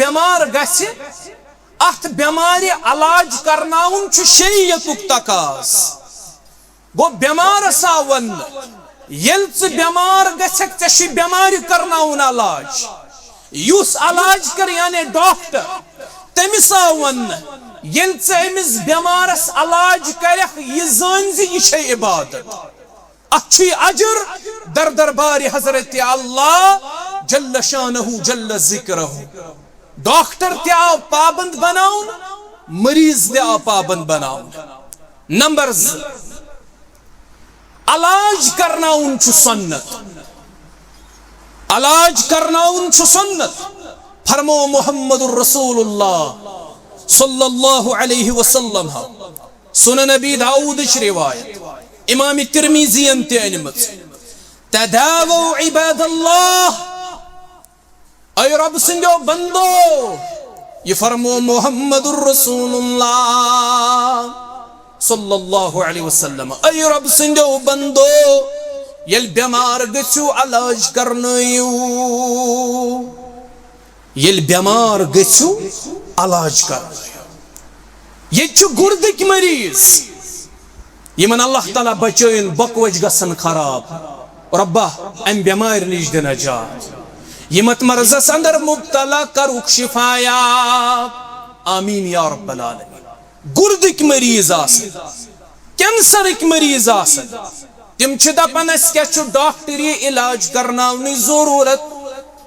بیمار گژھِ اتھ بیمارِ علاج کرناون چھُ شریعتُک تقاض گو بیمارس آو وننہٕ ییٚلہِ ژٕ بیمار گژھکھ ژےٚ چھُے بیمارِ کرناوُن علاج یُس علاج کر یعنی ڈاکٹر تٔمِس آو وننہٕ ییٚلہِ ژٕ أمِس بیمارس علاج کرکھ یہِ زٲنۍ زِ یہِ چھے عبادت اتھ چھُے اجر در دربارِ حضرت اللہ جل شانہ جل ذکرہ ڈاکٹر تہِ آو پابند بناون مریض تہِ آو پابند بناون نمبر 2 علاج کرناون چھُ سنت علاج کرناون چھُ سنت فرمو محمد الرسول اللہ صلی اللہ علیہ وسلم سنن نبی داؤد روایت امام ترمیزی تہِ أنمٕژ تداووا عباد اللہ اے رب سندو بندو یہ فرمو محمد الرسول اللہ صلی اللہ علیہ وسلم اے رب سندو بندو یل بیمار گژھو علاج کرنٲیِو یل بیمار گژھو علاج کرنٲیِو یہ چھُ گردٕکۍ مریض یمن اللہ تعالیٰ بچٲیِن بۄکوج گژھن خراب ربا ام بیمارِ نِش دِ نجات یمت مرضس اندر مبتلا کرُکھ شفایاب آمین یا رب العالمین گردٕکۍ مریض آسن کینسرٕکۍ مریض آسن تم چھ دپان اس کیا چھُ ڈاکٹری علاج کرناونٕچ ضروٗرت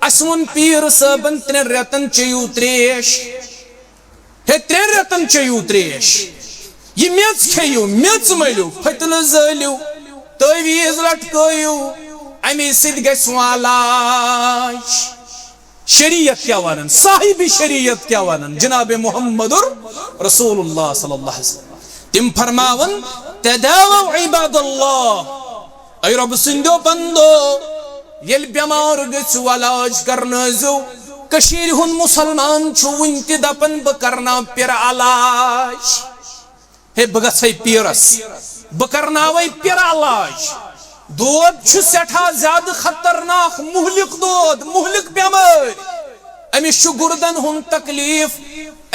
اس ووٚن پیٖر صٲبن 3 رٮ۪تن چیٚیِو تریش ہے 3 رٮ۪تن چیٚیِو تریش یہ میٚژ کھیٚیِو میٚژ مٔلِو پھٔتلہٕ زٲلِو تٲویٖز لٹکٲیِو امی سۭتۍ گژھِ علاج شریعت کیا ونن صاحب شریعت کیا ونن جناب محمد رسول اللہ صلی اللہ علیہ وسلم تم فرماون تداووا عباد اللہ اے رب سندو بندو یل بیمار گژھو علاج کرنٲزو کشیر ہن مسلمان چھُ وُنہِ تہِ دپان بہٕ کرناو پِرٕ علاج ہے بہٕ گژھے پیرس بہٕ کرناوے پِرٕ علاج دود چھُ سٮ۪ٹھاہ زیادٕ خطرناک مہلک دود مہلک بیمٲرۍ أمِس چھُ گردن ہُنٛد تکلیف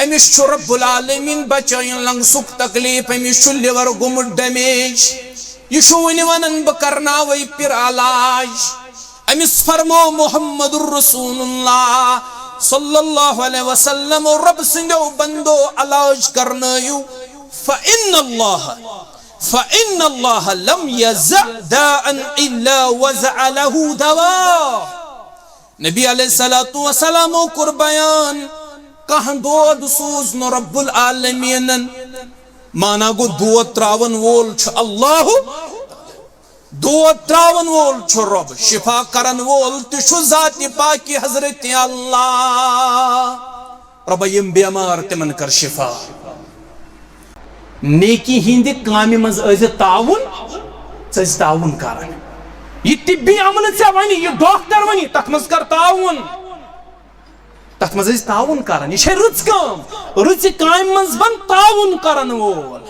أمِس چھُ رب العالمین بچٲیِن لنگسُک تکلیف أمِس چھُ لِور گوٚمُت ڈیمیج یہِ چھُ وُنہِ ونان بہٕ کرناوے پِرٕ علاج أمِس فرمو محمد الرسول اللہ صلی اللہ علیہ وسلم رب سندو بندو علاج کرنٲیِو فإن الله لم يزع داء إلا وزع له دواء نبی علیہ الصلوۃ والسلام کور بیان کانٛہہ دود سوز نہٕ رب العالمین مانا گو دود تراون وول چھُ اللہ دود تراون وول چھُ رب شفا کرن وول تہِ چھُ ذات پاک حضرت اللہ رب یم بیمار تمن کر شفا نیکی ہند کامہ مز ٲسۍ تعاون ژٕ تعاون کران یہ طبی عمل ژےٚ ونی یہ ڈاکٹر ونی تتھ مز کر تعاون تتھ مز ٲسۍ تعاون کران یہ چھے رٕژ کٲم رٕژِ کامہِ مز بن تعاون کرن وول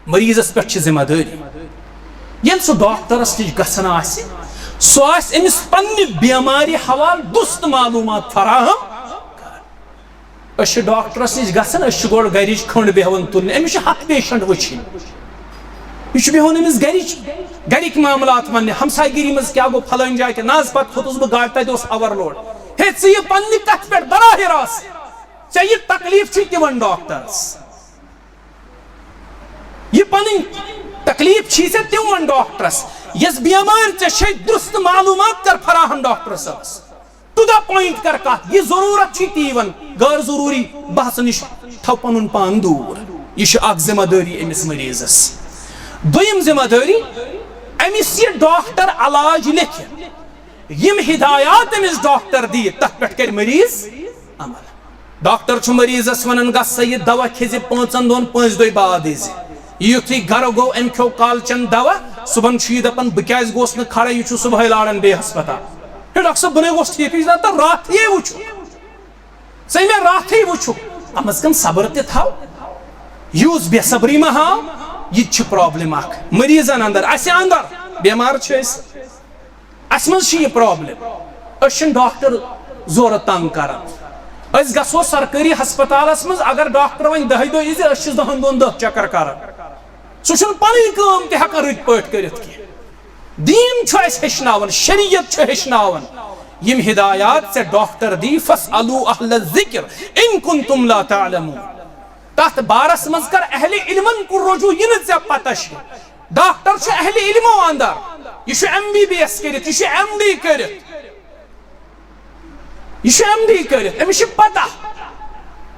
مریضس پٮ۪ٹھ چھِ ذمہ دٲری ییٚلہِ سُہ ڈاکٹرس نِش گژھان آسہِ سُہ آسہِ أمِس پننہِ بیمارِ حوالہٕ دُست معلوٗمات فراہم أسۍ چھِ ڈاکٹرس نِش گژھان أسۍ چھِ گۄڈٕ گرِچ کھٔنٛڈ بیٚہوان تُلنہِ أمِس چھِ 100 پیشنٹ وٕچھِنۍ یہِ چھُ بیٚہوان أمِس گرِکۍ معاملات وننہِ ہمساے گِری منٛز کیٛاہ گوٚو فلٲنۍ جایہِ کیٛاہ نہ حظ پتہٕ کھوٚتُس بہٕ گاڑِ تتہِ اوس اوور لوڈ ہے ژٕ یہِ پننہِ کتھِ پٮ۪ٹھ براہ راست ژےٚ یہِ تکلیٖف چھُے دِوان ڈاکٹرس یہِ پنٕنۍ تکلیٖف چھِی ژےٚ دِوان ڈاکٹرس یۄس بٮ۪مٲرۍ ژےٚ چھے درست معلوٗمات کر فراہم ڈاکٹر صٲبس ٹو دا پوائنٹ کر کتھ یہ ضرورت چھ تی ون غیر ضروری بحث نش تھو پنن پان دور یہ اخ ذمہ داری امس مریضس دویم ذمہ داری امس یہ ڈاکٹر علاج لکھ یم ہدایات امس ڈاکٹر دی تتھ پٹھ کر مریض عمل ڈاکٹر چھ مریضس ونن گژھ یہ دوا کھیز 5 دۄہن 5 دۄہ بعد از یُتھُے گرٕ گوٚو أمۍ کھیوٚو کالچن دوا صبحن چھُ یہِ دپان بہٕ کیازِ گوس نہٕ کھڑا یہِ چھُ صبحٲے لاران بیٚیہِ ہسپتال ہے ڈاکٹر صٲب بہٕ گوس ٹھیٖک یہِ چھُ دپان راتھٕے وٕچھُکھ ژٕ مےٚ راتھٕے وٕچھُکھ اتھ منٛز کم صبر تہِ تھاو یُس بے صبری ما ہاو یہِ تہِ چھِ پرابلم اکھ مریضن اندر اسہِ اندر بیمار چھِ أسۍ اسہِ منٛز چھِ یہِ پرابلم أسۍ چھِنہٕ ڈاکٹر زورٕ تنگ کران اس گسو سرکاری ہسپتالس مز اگر ڈاکٹر ون 10 دہ یز 10 دن 10 چکر کر سہ پن کام تہ ہکان رت پٹ کرت کی دین اس ہچناون شریعت ہچناون یم ہدایات سے ڈاکٹر دی فاسالوا اہل الذکر ان کنتم لا تعلمون تحت بارس مز کر اہل علمن کو رجوع ین ژے پتہ ڈاکٹر چھ اہل علمو اندر یہ MBBS کرت یہ MD کرت یہ MD کرت امس پتہ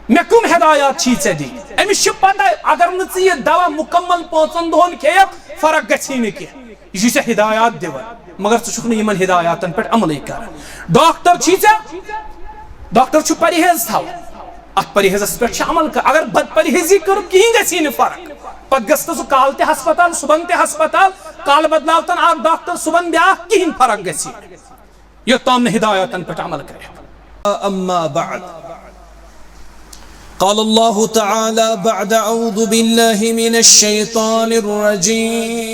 مے کم ہدایات چھی ژے دی امس پتہ اگر نہ ژے یہ دوا مکمل 5 دہن کھیت فرق گژھی نہ کی یہ ژے ہدایات دیوان مگر ژٕ چھُکھ نہٕ یمن ہدایاتن پہ عملے کران ڈاکٹر چھی ژے ڈاکٹر چھُ پرہیز تھاوان ات پرہیزس پہ عمل کر اگر بد پرہیزی کر کہیں گژھی نہ فرق پتہ گژھِ سُہ کال تہِ ہسپتال صبحن تہِ ہسپتال کال بدلاوتن اکھ ڈاکٹر صبحن بیاکھ کہین فرق گژھی یوتام نہ ہدایاتن پہ عمل کرِ اما بعد قال الله تعالى بعد أعوذ بالله من الشيطان الرجيم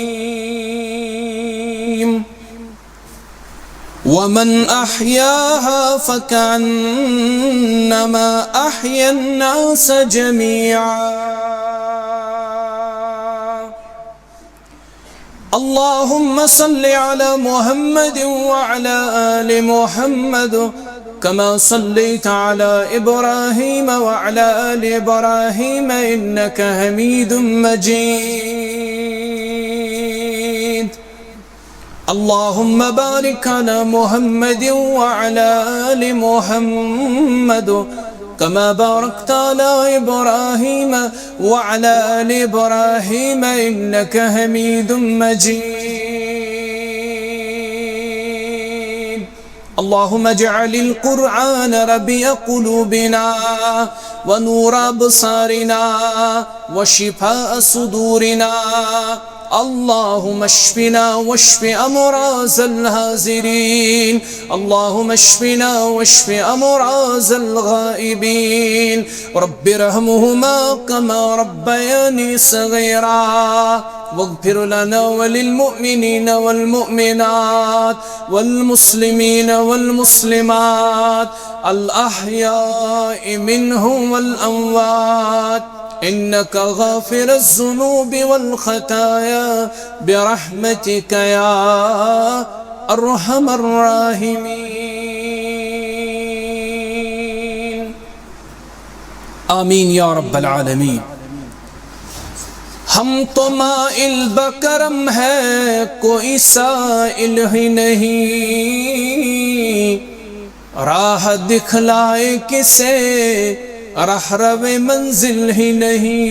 ومن أحياها فكأنما أحيا الناس جميعا اللهم صل على محمد وعلى آل محمد كما صليت على إبراهيم وعلى آل إبراهيم إنك حميد مجيد اللهم بارك على محمد وعلى آل محمد كما باركت على إبراهيم وعلى آل إبراهيم إنك حميد مجيد اللهم اجعل القرآن ربيع قلوبنا ونور أبصارنا وشفاء صدورنا اللهم اشفنا واشف أمراض الحاضرين اللهم اشفنا واشف أمراض الغائبين رب ارحمهما كما ربياني صغيرا واغفر لنا وللمؤمنين والمؤمنات والمسلمين والمسلمات الأحياء منهم والأموات إنك غافر الذنوب والخطايا برحمتك يا أرحم الراحمين آمين يا رب العالمين ہم تو مائل بکرم ہے کوئی سائل ہی نہیں راہ دکھلائے کسے رہرو منزل ہی نہیں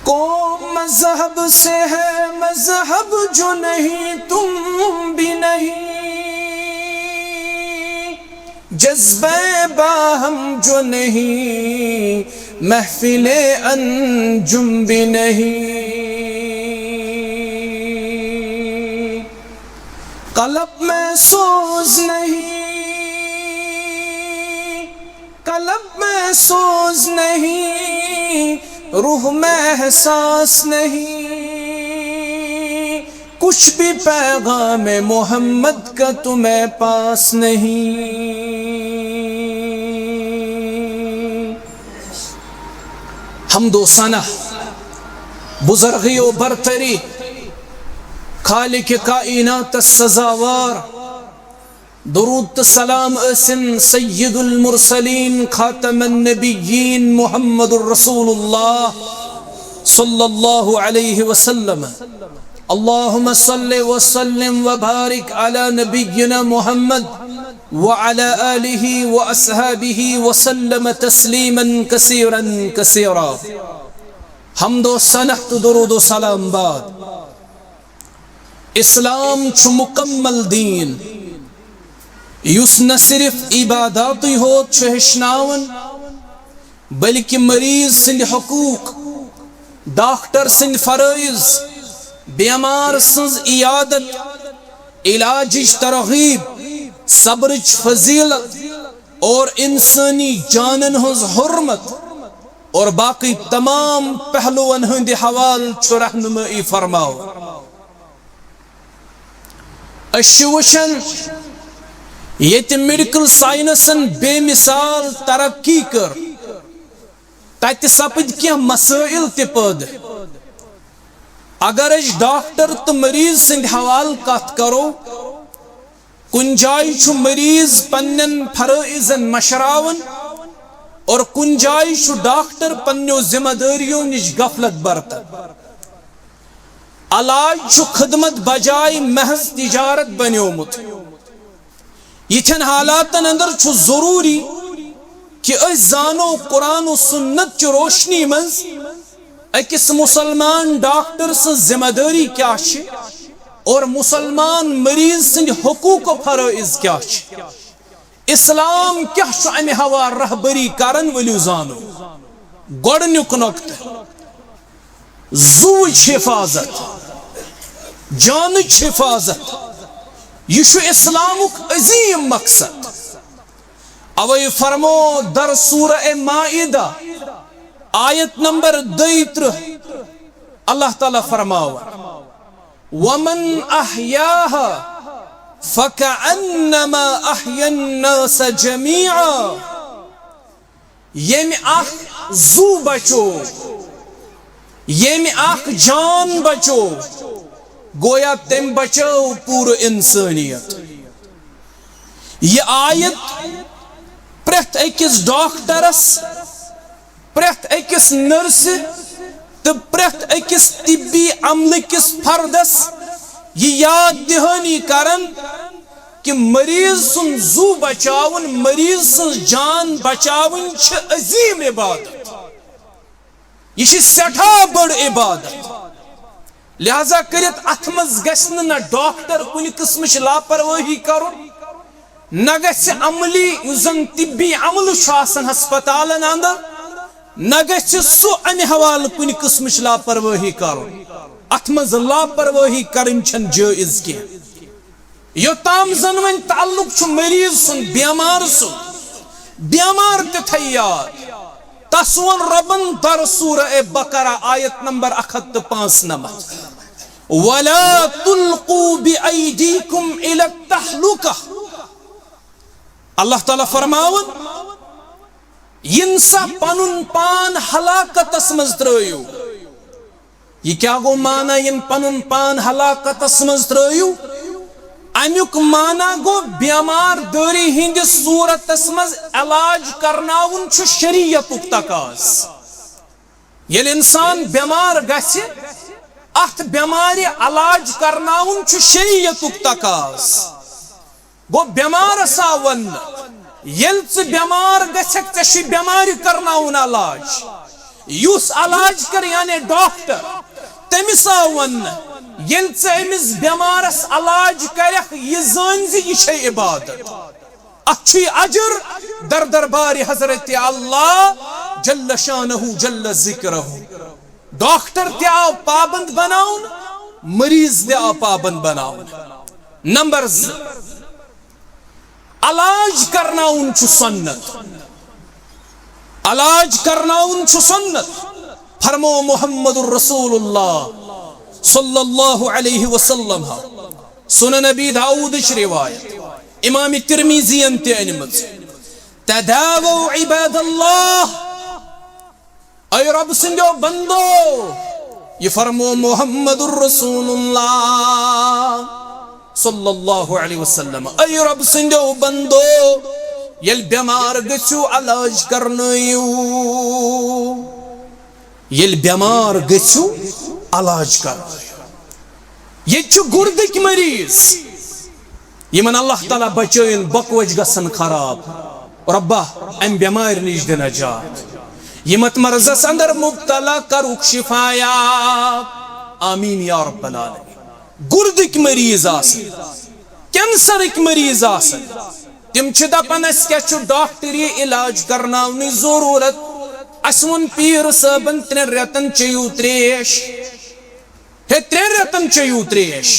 قوم مذہب سے ہے مذہب جو نہیں تم بھی نہیں جذبہ باہم جو نہیں محفل انجم بھی نہیں قلب میں سوز نہیں قلب میں سوز نہیں روح میں احساس نہیں کچھ بھی پیغام محمد کا تمہیں پاس نہیں حمد و ثنا بزرگی و برتری خالق کائنات السزاوار درود سلام اسن سید المرسلین خاتم النبیین محمد الرسول اللہ صلی اللہ علیہ وسلم اللهم صل وسلم وبارك على نبينا محمد وعلى آله وأصحابه وسلم تسليما كثيرا كثيرا حمد و ثنا درود و سلام بعد اسلام چھ مکمل دین یس نہ صرف عباداتی ہو چھ ہشناون بلکہ مریض سند حقوق ڈاکٹر سند فرائض بیمار سنز عیادت علاجش ترغیب صبرچ فضیلت اور انسانی جانن ہز حرمت اور باقی تمام پہلوان ہند حوال چھ رہنمائی فرماؤ اشوشن یہ میڈیکل سائنسن بے مثال ترقی کر تت سپد کی مسائل تپد اگر اس ڈاکٹر تو مریض سند حوال کت کرو کن جائے چھ مریض پنن فرائضن مشراون اور کن جائے چھ ڈاکٹر پنیو ذمہ داریوں نش غفلت برتن علاج چھ خدمت بجائے محض تجارت بنیومت یہ حالاتن اندر چھ ضروری کہ اس زانو قرآن و سنت چھ روشنی مز اکس مسلمان ڈاکٹر سے ذمہ داری کیا چھ اور مسلمان مریض سند حقوق و فرائض کیا چھ اسلام کیا چھ امہ ہوا رہبری کرن ولیو زانو گوڑنیک نقطہ زوج حفاظت جانچ حفاظت یہ اسلامک عظیم مقصد اوے فرمو در سورہ مائدہ آیت نمبر 32 اللہ تعالی فرماو ومن احیاها فکأنما احیا الناس جمیعا یم اخ زو بچو یم اخ جان بچو گویا تم بچو پور انسانیت یہ آیت پریت اکس ڈاکٹرس پریت اکس نرس تو پریت اکس طبی عمل کس فردس یہ یاد دہانی کرن کہ مریض سن زو بچاون مریض سن جان بچاون چھ عظیم عبادت یہ سٹھا بڑ عبادت لہذا کرت اتمز گسن نہ ڈاکٹر کن قسم لاپرواہی کرن نہ گس عملی زن طبی عمل آسان ہسپتالن اندر نہ گس سو امہ حوالہ کن قسم لاپرواہی کرن اتمز لاپرواہی کرن چھن جائز کی یوتام زن ون تعلق چھ مریض سن بیمار تیار تسون ربن در سورہ بقرہ آیت نمبر 195 وَلَا تُلْقُوا بِأَيْدِيكُمْ إِلَى التَّحْلُقَةِ اللہ تعالیٰ فرماون ینسا پنن پان ہلاکت اسمز ترائیو یہ کیا گو مانا ین پنن پان ہلاکت اسمز ترائیو امیک مانا گو بیمار داری ہند صورت اسمز علاج کرناون چھ شریعت تقاض یل انسان بیمار گسی ات بیماری علاج کرناون چھ شریعت تقاض گو بیمار سا ون یل ژ بیمار گژھکھ ژے چھی بیماری کرناون علاج یس علاج کر یعنی ڈاکٹر تمس ون یل ژے امس بیمارس علاج کرکھ یہ زان زِ یہ چھ عبادت ات چھ اجر در دربار حضرت اللہ جل شانہ جل ذکرہ ڈاکٹر تہ آو پابند بناون مریض تہ آو پابند بناون نمبر 2 علاج کرناون چھ سنت علاج کرناون چھ سنت فرمو محمد الرسول اللہ صلی اللہ علیہ وسلم سنن نبی داؤد روایت امام ترمذی انت انمت تداووا عباد اللہ اے رب سندو بندو یہ فرمو محمد الرسول اللہ صلی اللہ علیہ وسلم اے رب سندو بندو یل بیمار گچو علاج کرنیو یل بیمار گچو علاج کرنیو یہ چھو گردک مریض یمن اللہ تعالیٰ بچائن بکوج گسن خراب ربا ام بیمار نش دے نجات یمت مرضس اندر مبتلا کروک شفایات آمین یا رب العالمین گردک مریض آسن کینسرک مریض آسن تم چھ دپان اس کیا چھو ڈاکٹری علاج کرناونی ضرورت اسون پیر صاحبن 3 ریتن چیو تریش ہے 3 ریتن چیو تریش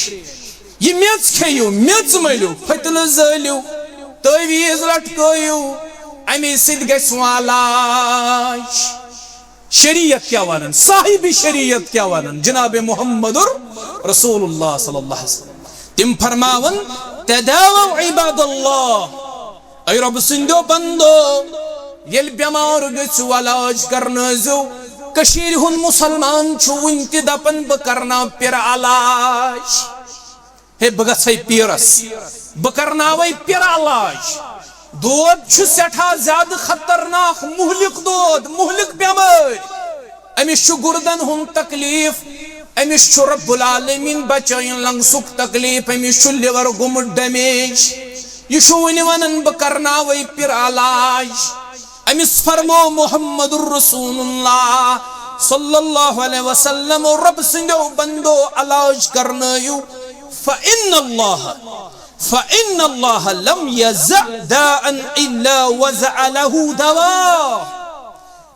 یہ میچ کھیو میچ ملیو فتل زلیو تویز لٹکیو امی سید گسو علاج شریعت کیا ونن صاحب شریعت کیا ونن جناب محمد رسول اللہ صلی اللہ علیہ وسلم تم فرماون تداووا عباد اللہ اے رب سندو بندو یل بیمار گژھو علاج کرنٲزِو کشیر ہن مسلمان چھُ وُنہِ تہِ دپان بہٕ کرناو پِرٕ علاج ہے بہٕ گژھے پیرس بہٕ کرناوے پِرٕ علاج دود چھُ سٮ۪ٹھاہ زیادٕ خطرناک مہلک دود مہلک بیمٲرۍ أمِس چھُ گُردن ہُنٛد تکلیٖف أمِس چھُ رب العالمین بچٲیِن لنگسُک تکلیٖف أمِس چھُ لِور گوٚمُت ڈیمیج یہِ چھُ وُنہِ ونان بہٕ کرناوے پِرٕ علاج أمِس فرمو محمد الرسول اللہ صلی اللہ علیہ وسلم رب سندو بندو علاج کرنٲیِو فإن الله لم يزع داء إلا وزع له دواء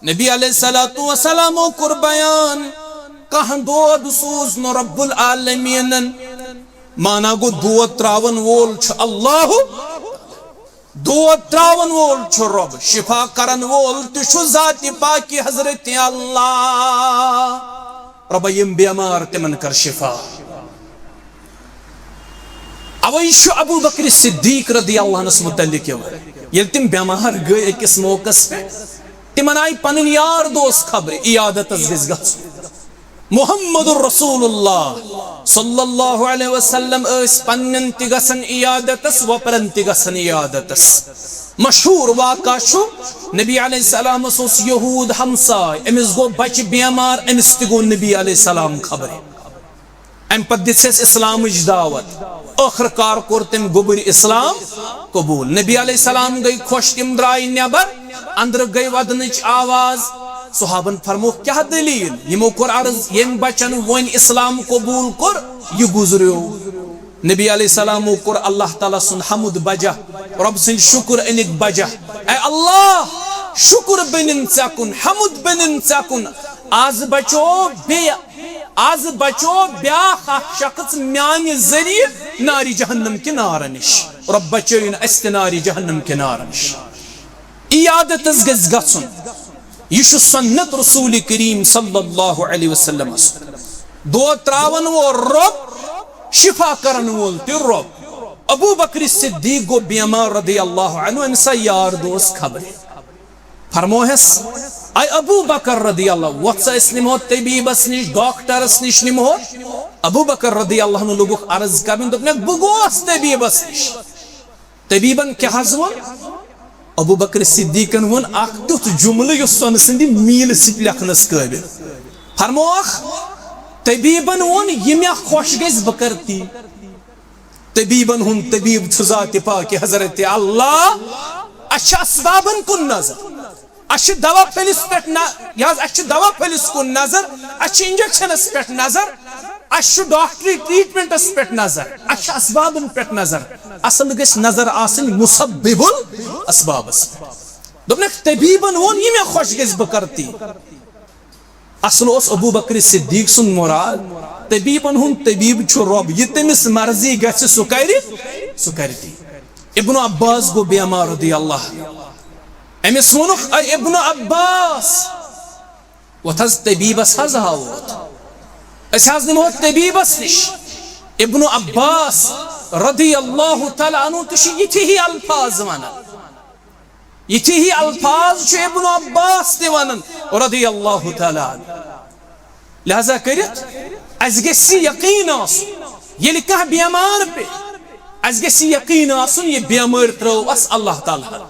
نبی علیہ الصلوۃ والسلام کور بیان کانٛہہ دود سوز نہٕ رب العالمین مانا گو دود تراون وول چھُ اللہ دود تراون وول چھُ رب شفا کرن وول تہِ چھُ ذات پاکی حضرت اللہ رب یم بیمار تمن کر شفا اوے چھُ ابو بکر صدیق رضی اللہ عنہ متعلق ییٚلہِ تِم بیمار گٔے أکِس موقعس پٮ۪ٹھ تِمن آیہِ پنٕنۍ یار دوس خبرِ عیادتس گژھِ گژھُن محمد الرسول اللہ صلی اللہ علیہ وسلم ٲسۍ پننٮ۪ن تہِ گژھان عیادتس وۄپرن تہِ گژھان عیادتس مشہوٗر واقعہ چھُ نبی علیہ السلامس اوس یہوٗد ہمساے أمِس گوٚو بچہِ بیمار أمِس تہِ گوٚو نبی علیہ السلام خبرِ امہِ پتہٕ دِژٮ۪س اسلامٕچ دعوت ٲخر کار کوٚر تٔمۍ گوٚبُر اسلام قبوٗل نبی علیہ السلام گٔے خۄش تِم درٛاے نٮ۪بر اندرٕ گٔے ودنٕچ آواز صحابن فرموک کیا دلیل یمو کوٚر عرض یم بچن ون اسلام قبول کوٚر یہِ گُزریو نبی علیہ السلام کوٚر اللہ تعالیٰ سُنٛد حمد بجا رب سٕنٛدۍ شکر أنِکھ بجا اے اللہ شکر بنن ژےٚ کُن حمد بنن ژےٚ کُن آز بچو بیاکھ اکھ شخص میانہِ ذریعہ ناری جہنم کہِ نارٕ نِش رب بچٲیِن اَسہِ تہِ ناری جہنم کہِ نارٕ نِش عیادتس گژھِ گژھُن یہ سنت رسول کریم صلی اللہ علیہ وسلم دود تراون وول رب شفا کرن وول تہِ رب ابو بکر صدیق گو بیمار رضی اللہ عنہ أمِس آیہِ یار دوس خبرِ فرموہس اے ابو بکر رضی اللہ وۄتھ سا أسۍ نِمہو طبیبس نِش ڈاکٹرس نِش نِمہو ابو بکر رضی اللہ عنہ لوگُکھ عرض کرن دوٚپنکھ بہٕ گوس طبیبس نِش طبیبن کیٛاہ حظ ووٚن ابو بکر صدیقن ون اخ تیُتھ جملہٕ یُس سۄنہٕ سٕنٛدِ میٖلہِ سۭتۍ لیکھنس قٲبِل فرموکھ طبیبن وون یہِ مےٚ خۄش گژھِ بہٕ کرٕ تی طبیبن ہُنٛد طبیب چھُ ذاتِ پاکہِ حضرت اللہ اَسہِ چھِ اسبابن کُن نظر اَسہِ چھِ دوا پھٔلِس پٮ۪ٹھ اَسہِ چھِ دوا پھٔلِس کُن نظر اَسہِ چھِ انجکشنس پٮ۪ٹھ نظر اَسہِ چھُ ڈاکٹری ٹریٖٹمنٹس پٮ۪ٹھ نظر اَسہِ چھِ اسبابن پٮ۪ٹھ نظر اصل گژھِ نظر آسٕنۍ مسبب الاسبابس دوٚپنکھ طبیبن ووٚن یہِ مےٚ خۄش گژھِ بہٕ کرٕ تی اصل اوس ابو بکر صدیق سُنٛد مراد طبیبن ہُنٛد طبیب چھُ رۄب یہِ تٔمِس مرضی گژھِ سُہ کرِ تی ابن عباس گوٚو بیمار رضی اللہ أمِس ووٚنُکھ اے ابن عباس وۄتھ حظ طبیبس حظ ہاووتھ أسۍ حظ نِمہو طبیبس نِش ابن عباس رضی اللہ تعالیٰ عنہ تہِ چھِ یِتھی ہی الفاظ ونان یِتھی ہی الفاظ چھُ ابن عباس تہِ ونان رضی اللہ تعالیٰ عنہ لہذا کٔرِتھ اَسہِ گژھِ یقیٖن آسُن ییٚلہِ کانٛہہ بیمار پیٚیہِ اَسہِ گژھِ یقیٖن آسُن یہِ بیمٲرۍ ترٲو اَسہِ اللہ تعالیٰ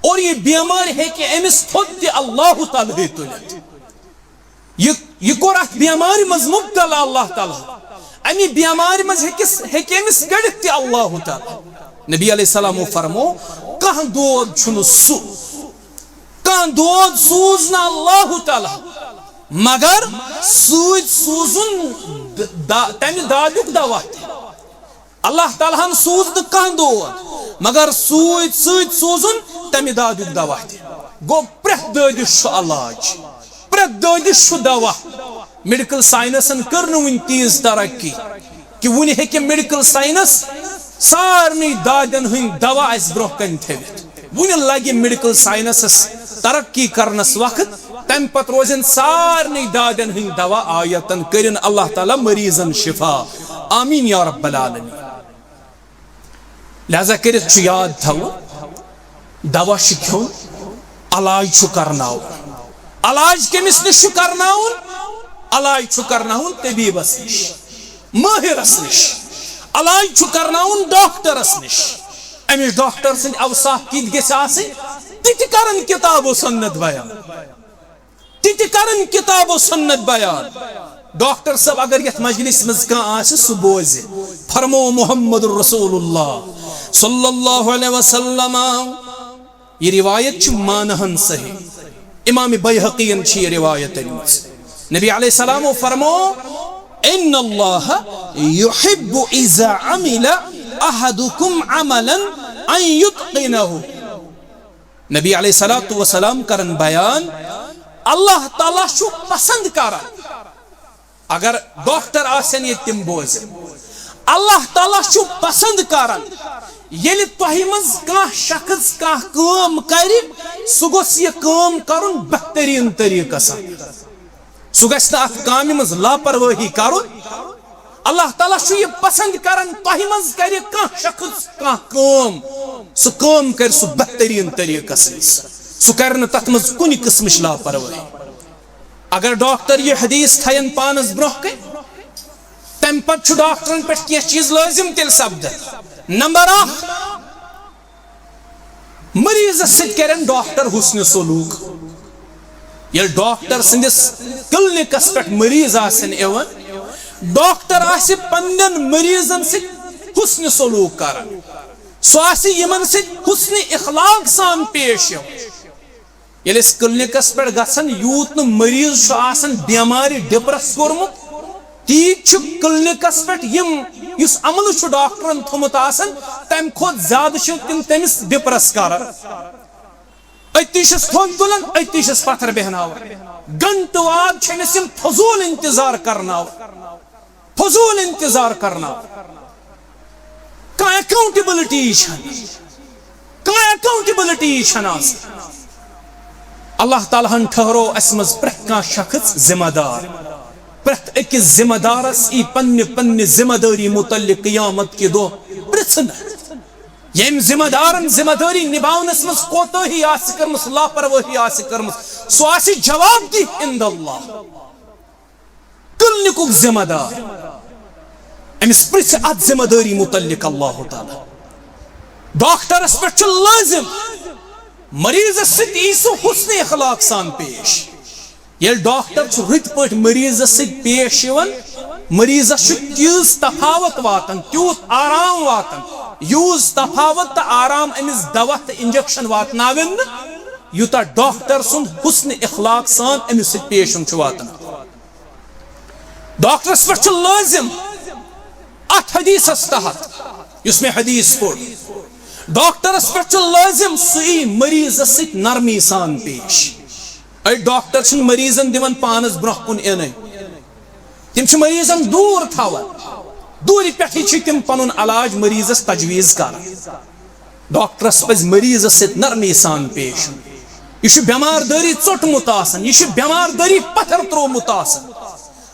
اور یہِ بیمٲرۍ ہیٚکہِ أمِس تھوٚد تہِ اللہ تعالیٰ تُلِتھ یہ کوٚر اتھ بیمارِ منٛز مُبتلا اللہ تعالیٰ امی بیمارِ منٛز ہیٚکہِ أمِس گٔڑِتھ تہِ اللہ تعالیٰ نبی علیہ السلام فرمو کانٛہہ دود چھُنہٕ سُہ کانٛہہ دود سوٗز نہٕ اللہ تعالیٰ مگر سۭتۍ سوٗزُن تمہِ دادیُک دوا تہِ اللہ تعالیٰ ہن سوٗز نہٕ کانٛہہ دود مگر سۭتۍ سوٗزُن تمہِ دادیُک دوا تہِ گوٚو پرٛٮ۪تھ دٲدِس چھُ علاج پرٛٮ۪تھ دٲدِس چھُ دوا میڈیکل ساینسن کٔر نہٕ وُنہِ تیٖژ ترقی کہ وُنہِ ہیٚکہِ میڈیکل ساینس سارنٕے دادٮ۪ن ہٕنٛدۍ دوا اَسہِ برونٛہہ کَنہِ تھٲوِتھ وُنہِ لگہِ میڈیکل ساینسس ترقی کرنس وقت تمہِ پتہٕ روزن سارنٕے دادٮ۪ن ہٕنٛدۍ دوا آیتن کٔرِن اللہ تعالیٰ مریضن شفا آمیٖن یا رب العالمین لہذا کرت چھ یاد تھو دوا چھ کھیون علاج چھ کرناو علاج کمس نش کرناون علاج چھ کرناون طبیبس نش ماہرس نش علاج چھ کرناون ڈاکٹرس نش امس ڈاکٹر سند اوصاف کت گژھِ آسٕنۍ تِتہِ کرن کتاب و سنت بیان تِتہِ کرن کتاب و سنت بیان ڈاکٹر صاحب اگر یتھ مجلس مز کانٛہہ آسہِ سُہ بوزِ فرمو محمد رسول اللہ صلی اللہ علیہ وسلم یہ روایت چھ مانہن صحیح امام بیہقین چھ یہ روایت نبی علیہ السلام فرمو ان اللہ یحب اذا عمل احدکم عملا ان یتقنہ نبی علیہ الصلوۃ والسلام کرن بیان اللہ تعالیٰ چھو پسند کران اگر ڈاکٹر آسن یہ تم بوز اللہ تعالیٰ چھو پسند کران یل تہ مز کانٛہہ شخص کانٛہہ کٲم کر سہ گوٚژھ یہ کٲم کرن بہترین طریقہ سہ گژھِ نہٕ اتھ کامہِ مز لاپرواہی کرن اللہ تعالیٰ چھو یہ پسند کران تہ مز کر کانٛہہ شخص کانٛہہ کٲم سہ کٲم کر سہ بہترین طریقہ سہ کر نہٕ تتھ مز کُنہِ قسمٕچ لاپرواہی اگر ڈاکٹر یہ حدیث تھین پانس برہ کن تم پتہ ڈاکٹرن پہ کی چیز لازم تیل سپدت نمبر 1 مریض ست کرن ڈاکٹر حسن سلوک یل ڈاکٹر سندس کلینکس پہ مریض آسن ایون ڈاکٹر آس پنن مریضن ست حسن سلوک کران سہ یمن ست حسن اخلاق سان پیش یل اس کلینکس پہ گھن یوت ن مریض آسان بیماری ڈپرس کورمت تیت کلینکس پہ اس عمل ڈاکٹرن تھومت آسان تم کھت زیادہ تم تمس ڈپرس کران اتی تھوٚد تلان اتی پتھر بیہناوان گنٹہ واد امس فضول انتظار کرناوان فضول انتظار کرناوان کانٛہہ اکاؤنٹیبلٹی چھنہ اللہ تعالیٰ ہن ٹھہرو اس مز پرٛٮ۪تھ کانٛہہ شخص ذمہ دار پرٛٮ۪تھ أکِس ذمہ دارس ای پننہِ ذمہ دٲری متعلق قیامت کہ دۄہ پرژھنہٕ یم ذمہ دارن ذمہ دٲری نباونس مز کوتاہی آسہِ کٔرمٕژ لاپرواہی آسہِ کٔرمٕژ سُہ آسہِ جواب دِہ عند اللہ کلنِکُک ذمہ دار امس پرژھِ اتھ ذمہ دٲری متعلق اللہ تعالیٰ ڈاکٹرس پہ چھ لازم مریضس ست ای سہ حسن اخلاق سان پیش یل ڈاکٹر چھ رت پٲٹھۍ مریضس ست پیش یوان مریضس چھ تیٖژ تفاوت واتان تیوٗت آرام واتان یوٗز تفاوت تہٕ آرام امس دوا تہٕ انجیکشن واتناون نہٕ یوٗتاہ ڈاکٹر سُنٛد حسن اخلاق سان امس ست پیش چھ واتان ڈاکٹرس پہ چھ لازم ات حدیثس تحت یس میں حدیث پوٚر ڈاکٹرس پہ چھ لازم سُہ مریضس ست نرمی سان پیش اے ڈاکٹر چھ مریضن دِوان پانس برہ کن این تم چھ مریضن دور تھاوان دوری پٮ۪ٹھٕے چھ تم پنن علاج مریضس تجویز کران ڈاکٹرس پز مریضس ست نرمی سان پیش یہ بیمار داری ژوٚٹمُت آسان یہ بیمار داری پتھر ترومُت آسان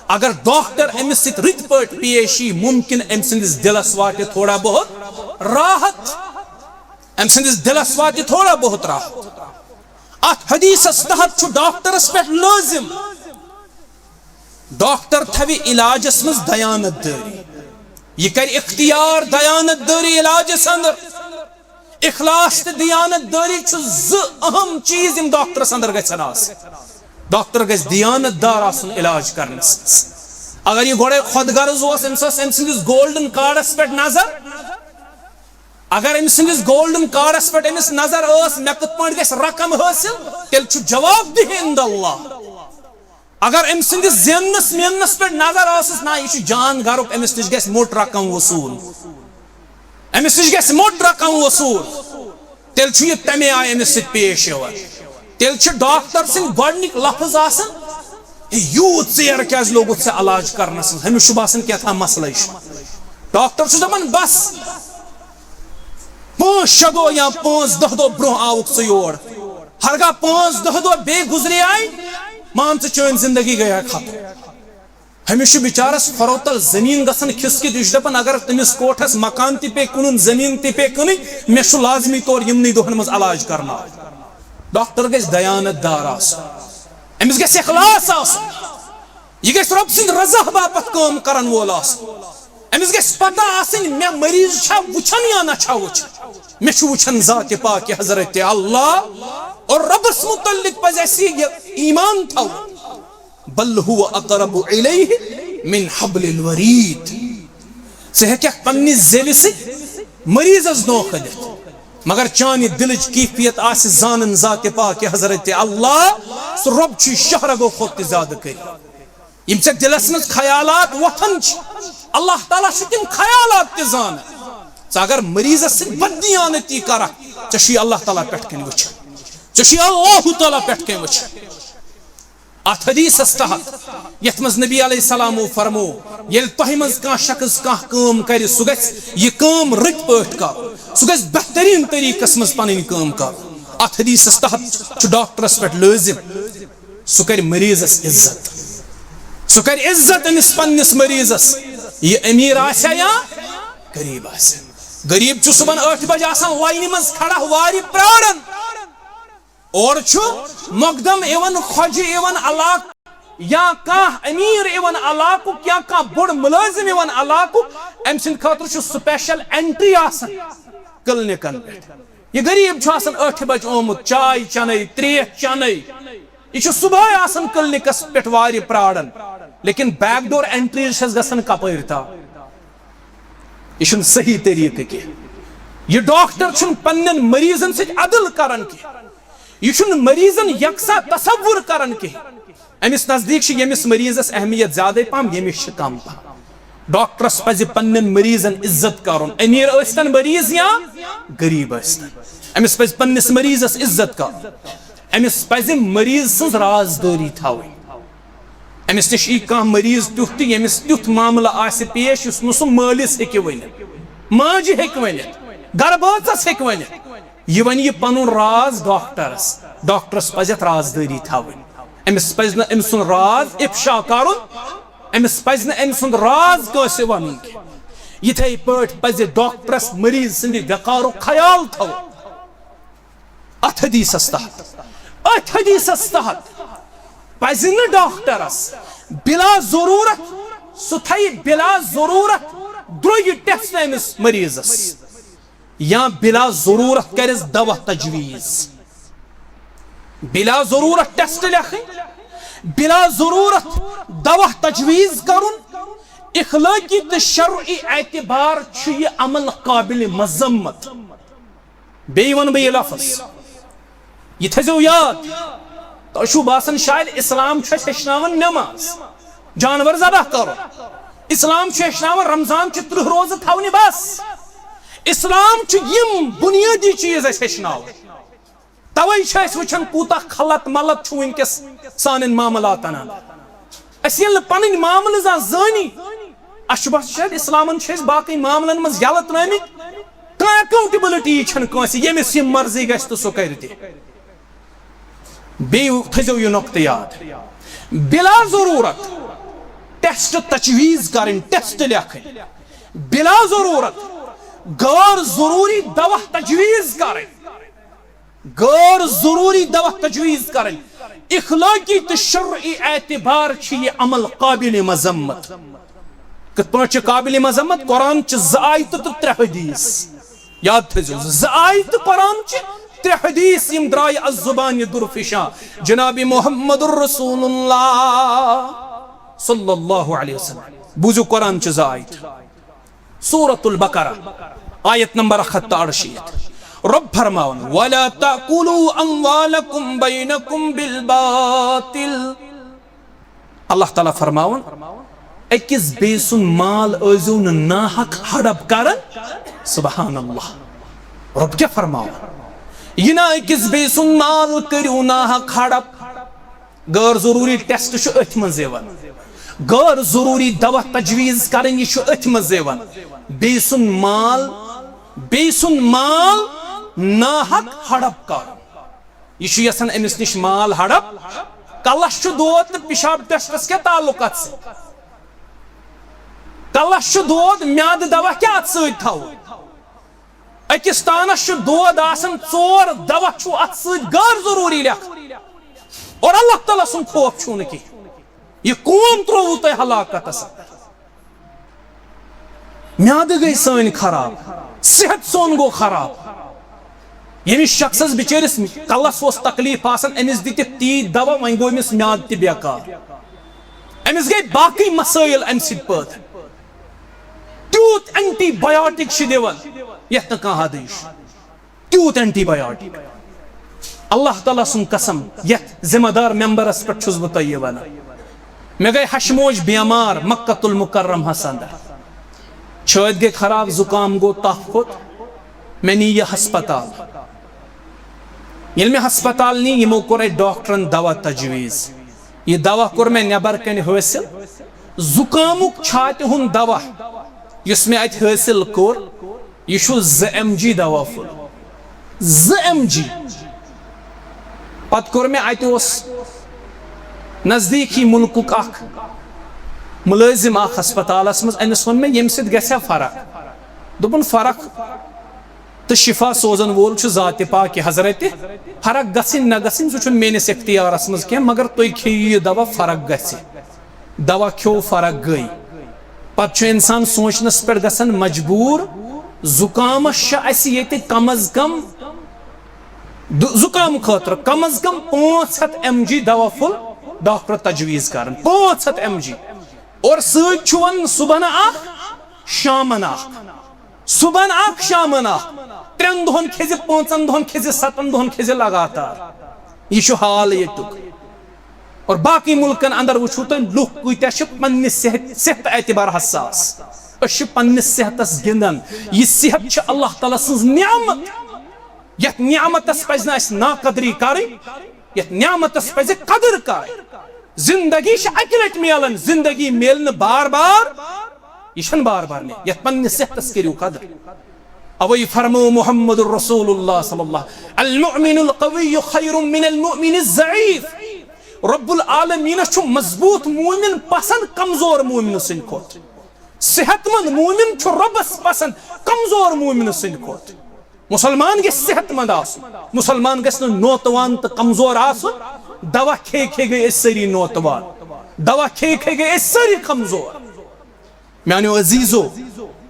اگر ڈاکٹر امس ست رت پٲٹھۍ پیش یی ممکن ام سندس دلس واتہِ تھوڑا بہت راحت ام سندس دلس واتہِ تھوڑا بہت راحت ات حدیثس تحت چھ ڈاکٹرس پہ لازم ڈاکٹر تھوِ علاجس مز دیانت داری یہ کر اختیار دیانت داری علاجس اندر اخلاص تو دیانت داری چھ زٕ اہم چیز یم ڈاکٹرس اندر گژھن آسٕنۍ ڈاکٹر گژھِ دیانت دار آسن علاج کرنس اگر یہ گوڑے خود غرض اوس ام سندس گولڈن کارڈس پہ نظر اگر ام سندس گولڈن کارڈس پہ امس نظر اس مے کت پٲٹھۍ گژھِ رقم حٲصِل تیٚلہِ چھُ جواب دِہ عند اللہ اگر ام سندس زیننس میننس پہ نظر ٲسٕس نا یہ جان گرُک امس نش گژھِ موٚٹ رقم وصوٗل امس نش گژھِ موٚٹ رقم وصوٗل تیٚلہِ چھُ یہِ تمے آیہِ امس سۭتۍ پیش یِوان تیٚلہِ چھِ ڈاکٹر سٕنٛدۍ گۄڈنِکۍ لفظ آسان یوٗت ژیر کیازِ لوگُتھ ژےٚ علاج کرنس منٛز أمِس چھُ باسان کیٛاہ مسلے چھُ ڈاکٹر چھُ دپان بس 5-6 دۄہ یا 5-10 دۄہ برونٛہہ آوُکھ ژٕ یور ہرگاہ 5-10 دۄہ بیٚیہِ گُزرے مان ژٕ چٲنۍ زندگی گٔیے ختم ہمیشہ بیچارس فروتل زمین گسن کھسکت یہ دپان اگر تمس کوٹھس مکان تہ پے کنن زمین تہ پے کنن مے چھ لازمی طور یمنی دہن مز علاج کرنا ڈاکٹر گژھِ دیانت دار آسُن امس گژھِ اخلاص آسُن یہ گژھِ رب سٕنٛدِ رضا باپت کٲم کرن وول آسُن امس گژھِ پتہ آسٕنۍ مے مریض چھا وچھان یا نہ چھا وچھان مے چھُ وچھان ذات پاک حضرت اللہ اور ربس متعلق پزِ اسہِ ایمان تھاوُن بل هو اقرب الیہ من حبل الورید ژٕ ہیٚککھ پننہِ زیوِ سۭتۍ مریضس دھوکہ دِتھ مگر چانہِ دلٕچ کیفیت آسہِ زانن ذات پاک حضرت اللہ سُہ رب چھُ شہرگو کھۄتہٕ تہِ زیادٕ کٔرِتھ یم ژےٚ دلس منٛز خیالات وۄتھان چھِ اللہ تعالیٰ چھُ تِم خیالات تہِ زانان ژٕ اگر مریضس سۭتۍ بددیانتی کرکھ ژےٚ چھُے اللہ تعالیٰ پٮ۪ٹھ کنۍ وٕچھان ژےٚ چھُے اللہ تعالیٰ پٮ۪ٹھ کنۍ وٕچھان ات حدیثس تحت یتھ مز نبی علیہ السلام فرمو یل تہ مز کانٛہہ شخص کانٛہہ کٲم کرِ سُہ گژھِ یہ کٲم رٕتۍ پٲٹھۍ کرُن سُہ گژھِ بہترین طریقس مز پنٕنۍ کٲم کرُن ات حدیثس تحت چھُ ڈاکٹرس پٮ۪ٹھ لٲزم سُہ کرِ مریضس عزت سُہ کرِ عزت أمس پننس مریضس یہ امیر آسیا یا غریب آسیا غریب چھُ صبحن 8 بجے آسان لاینہِ منٛز کھڑا وارِ پراران اور چھُ مقدم ایون خوجہ ایون علاقہ یا کانٛہہ امیر ایون علاقُک یا کانٛہہ بوٚڑ ملٲزم ایون علاقُک أمۍ سٕنٛدِ خٲطرٕ چھُ سپیشل اینٹری آسان کلنکن پٮ۪ٹھ یہ غریب چھُ آسان 8 بجے آمُت چاے چنے تریش چنے یہ چھُ صبحٲے آسان کلنکس پٮ۪ٹھ وارِ پراران لیکن بیک ڈور اینٹری چھس گژھان کپٲرۍ تا یہ چھُنہٕ صحیح طریقہٕ کینٛہہ یہ ڈاکٹر چھُنہٕ پننٮ۪ن مریضن سۭتۍ عدل کران کینٛہہ یہ چھُنہٕ مریضن یکساں تصور کران کینٛہہ امس نزدیک چھِ ییٚمِس مریضس اہمیت زیادے پہم ییٚمِس چھِ کم پہم ڈاکٹرس پزِ پننٮ۪ن مریضن عزت کرُن امیر ٲسۍتن مریض یا غریب ٲسۍتن امس پزِ پننس مریضس عزت کرُن امس پزِ مریض سٕنٛز رازدٲری تھاوٕنۍ امس نش یی کانٛہہ مریض تیُتھ تہِ ییٚمِس تیُتھ معاملہٕ آسہِ پیش یُس نہٕ سُہ مٲلِس ہیٚکہِ ؤنِتھ ماجہِ ہیٚکہِ ؤنِتھ گربٲژس ہیٚکہِ ؤنِتھ یہ ون یہ پنن راز ڈاکٹرس پزِ اتھ رازدٲری تھاوٕنۍ امس پزِ نہٕ أمۍ سُنٛد راز افشا کرُن امس پزِ نہٕ أمۍ سُنٛد راز کٲنٛسہِ ونُن کینٛہہ یِتھے پٲٹھۍ پزِ ڈاکٹرس مریض سٕنٛدِ وقارُک خیال تھاوُن اتھ حدیثس تحت پزِ نہٕ ڈاکٹرس بلا ضرورت سُہ تھایہِ بلا ضرورت درٛوٚگۍ ٹیسٹ أمِس مریضس یا بلا ضرورت کرس دوا تجویز بلا ضرورت ٹیسٹ لکھن بلا ضرورت دوا تجویز کرن اخلاقی تو شرعی اعتبار چھُ یہ عمل قابل مذمت بیٚیہِ ون بہٕ یہ لفظ یہ تھٲیزیو یاد تۄہہِ چھُو باسان شاید اسلام چھُ اَسہِ ہیٚچھناوان نٮ۪ماز جانور ذبح کرُن اسلام چھُ ہیٚچھناوان رمضان چھِ 30 روزٕ تھاونہِ بس اسلام چھُ یم بنیادی چیز اَسہِ ہیٚچھناوان توے چھِ أسۍ وٕچھان کوٗتاہ خلط ملط چھُ وٕنکیٚس سانٮ۪ن معاملاتن أسۍ ییٚلہِ نہٕ پنٕنۍ معاملہٕ زانٛہہ زٲنی اَسہِ چھُ باسان شاید اسلامن چھِ أسۍ باقٕے معاملن منٛز یلہٕ ترٲمٕتۍ کانٛہہ ایکاونٹیبلٹی چھنہٕ کٲنٛسہِ ییٚمِس یِم مرضی گژھِ تہٕ سُہ کرِ تہِ بیٚیہِ تھٲیزیو یہِ نۄقطہٕ یاد بلا ضروٗرت ٹیسٹ تجویز کرٕنۍ ٹیسٹ لیکھٕنۍ بلا ضروٗرت غٲر ضروٗری دوا تجویز کرٕنۍ غٲر ضروٗری دوا تجویز کرٕنۍ اخلاقی تہٕ شرعی اعتبار چھِ یہِ عمل قابل مذمت کِتھ پٲٹھۍ چھِ قابل مذمت قرآن چھِ 2 آیتہٕ تہٕ 3 حدیث یاد تھٲیزیو 2 آیتہٕ قرآن چھِ 3 حدیث یم درایہِ از زبانہِ درفشاں جناب محمد رسول اللہ صلی اللہ علیہ وسلم بوٗزِو قرآن چھِ 2 آیت سورۃ البقرہ آیت نمبر 168 رب فرماون وَلَا تَأْكُلُوا أَمْوَالَكُمْ بَيْنَكُمْ بِالْبَاطِلِ اللہ تعالیٰ فرماون أکِس بیٚیہِ سُنٛد مال ٲسۍزیو نہٕ ناحق ہڑپ کران سبحان اللہ رب کیٛاہ فرماون یہ نہ أکِس بیٚیہِ سُنٛد مال کٔرِو ناحق ہڑپ غٲر ضروٗری ٹیسٹ چھُ أتھۍ منٛز یِوان غٲر ضروٗری دوا تجویز کرٕنۍ یہِ چھُ أتھۍ منٛز یِوان بیٚیہِ سُنٛد مال ناحق ہڑپ کرُن یہ چھُ یژھان أمِس نِش مال ہڑپ کلس چھُ دود تہٕ پِشاب ٹیسٹس کیٛاہ تعلق اتھ سۭتۍ کلس دود میاد دوا کیا ات ست تھو اکس تانس دود آسان 4 دوا چھو ات ست غیر ضروری لکھ اور اللہ تعالیٰ سن خوف چھو نکی یہ قوم ترو تہ ہلاکت میاد گئی سن خراب صحت سون گو خراب یمس شخصس بچرس کلس تکلیف آسان امس دت تی دوا ون گو امس میاد تہ بیکار امس گئی باقی مسائل ام ست پت تیوت اینٹی بایوٹک دان یت کھانا حد تیوت اینٹی بایوٹک اللہ تعالیٰ سن قسم یت ذمہ دار ممبرس پہ چھس بہ تہ ونان مے گئی ہشموج بیمار مکۃ المکرمہ اندر چھت گئی خراب زکام گو تف کھوت میں نی یہ ہسپتال یل میں ہسپتال نی یمو کور ڈاکٹرن دوا تجویز یہ دوا کور میں نبر کن حاصل زکامک چھاتہ ہند دوا یس میں ات حاصل کور یہ 2 mg دوا پھل 2 mg پت کور میں ات نزدیکی ملک اخ ملازم اخ ہسپتالس مز امس ون میں یم سۭتۍ گژھِ فرق دوپن فرق تو شفا سوزن وول چھ ذات پاک حضرت فرق گژھن نہ گژھن سہ میٲنِس اختیارس مز کینٛہہ مگر تُہۍ کھیٚیِو یہ دوا فرق گژھِ دوا کھیو فرق گئی پتہٕ چھُ انسان سوچنس پٮ۪ٹھ گژھان مجبور زکامس چھِ اسہِ ییٚتہِ کم از کم زکام خاطر کم از کم 500 mg دوا پھل ڈاکٹر تجویز کرن 500 mg اور سۭتۍ چھُ ون صبحن اکھ شامن اکھ صبحن اکھ شامن اکھ 3 دۄہن کھیزِ 5 دۄہن کھیزِ 7 دۄہن کھیزِ لگاتار یہ چھُ حال ییٚتیُک اور باقی ملکن اندر وچھو تُہۍ لُکھ کۭتیاہ چھِ پننہِ صحت اعتبار حساس أسۍ چھِ پننِس صحتس گِنٛدان یہ صحت چھِ اللہ تعالیٰ سٕنٛز نعمت یتھ نعمتس پزِ نہٕ اسہِ ناقدری کرٕنۍ یتھ نعمتس پزِ قدر کرٕنۍ زندگی چھ اکہِ لٹہِ میلان زندگی میل نہٕ بار بار یہ چھنہٕ بار بار میل یتھ پننِس صحتس کٔرِو قدر اوے فرمو محمد رسول اللہ صلی اللہ المؤمن القوی خیر من المؤمن الضعیف رب العالمین چھُ مضبوط مومن پسند کمزور مومن سٕنٛدِ کھۄتہٕ صحت مند مومن چھُ رۄبس پسند کمزور مومن سٕنٛدِ کھۄتہٕ مسلمان گژھِ صحت مند آسُن مسلمان گژھِ نہٕ نوتوان تہٕ کمزور آسُن دوا کھے کھے گئی أسۍ سٲری نوتوان دوا کھے کھے گئی أسۍ سٲری کمزور میانیو عزیزو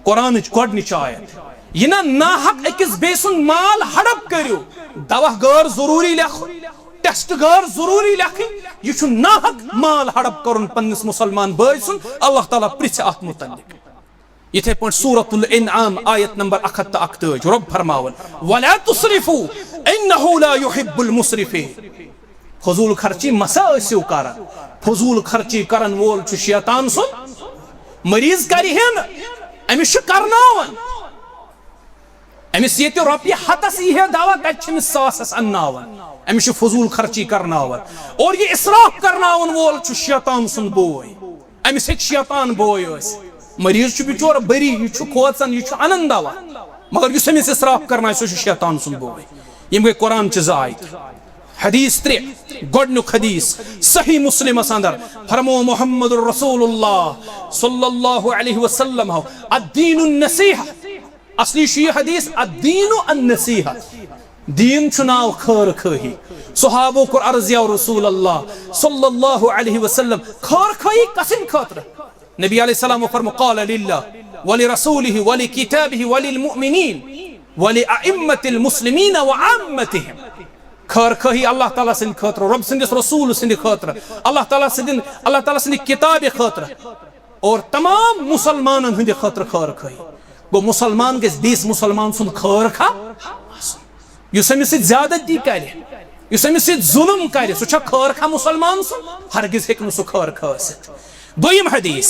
قرآنٕچ گۄڈنِچ آیت یہ نہ ناحق أکِس بیٚیہِ سُنٛد مال ہڑپ کٔرِو دوا غٲر ضروٗری لیکھُن ٹیسٹ غٲر ضروٗری لیکھٕنۍ یہ چھُ ناحق مال ہڑپ کرُن پننِس مسلمان بٲے سُنٛد اللہ تعالیٰ پرژھِ اتھ متعلق یتھے پٲٹھۍ سورۃ الانعام آیت نمبر 141 رب فرماون ولا تسرفوا انه لا يحب المسرفين فضول خرچی مسا ٲسِو کران فضول خرچی کرن وول چھُ شیطان سُنٛد مریض کرِ ہے امس چھُ کرناوان امس ییٚتہِ رۄپیہِ ہتس یی ہے دوا تتہِ چھِ أمِس ساسس انناوان امس چھُ فضول خرچی کرناوان اور یہ اسراف کرناون وول چھُ شیطان سُنٛد بوے امس ہیٚکہِ شیطان بوے ٲسِتھ مریض چھُ بچور بری یہ چھُ کھوژان یہ چھُ انان دوا مگر یُس أمِس اسراف کرنایہِ سُہ چھُ شیطان سُنٛد بوے یم گٔے قرآن چہِ 2 آیت حدیث 3 گۄڈنیُک حدیث صحیح مسلمس اندر فرمو محمد رسول اللہ صلی اللہ علیہ وسلم الدین النصیحہ اصلی چھُ یہ حدیث الدین النصیحہ دین چھُ ناو خٲر خٲہی صحابو کوٚر عرض یا رسول اللہ صلی اللہ علیہ وسلم خٲر خٲہی کسن خٲطرٕ نبی علیہ السلام فرمو قال للہ ولرسولہ ولکتابہ وللمؤمنین ولأئمة المسلمین وعامتهم خیر خواہی اللہ تعالیٰ سند خاطر رب سندس رسول سند خاطر اللہ تعالیٰ سند کتاب خاطر اور تمام مسلمانن ہند خاطر خیر خواہی گو مسلمان گژھِ بیٚیِس مسلمان سُنٛد خیر خواہ یُس أمِس سۭتۍ زیادتی کرِ یُس أمِس سۭتۍ ظُلم کرِ سُہ چھا خیر خواہ مسلمان سُنٛد ہرگز ہیٚکہِ نہٕ سُہ خیر خواہ ٲسِتھ دوٚیِم حدیث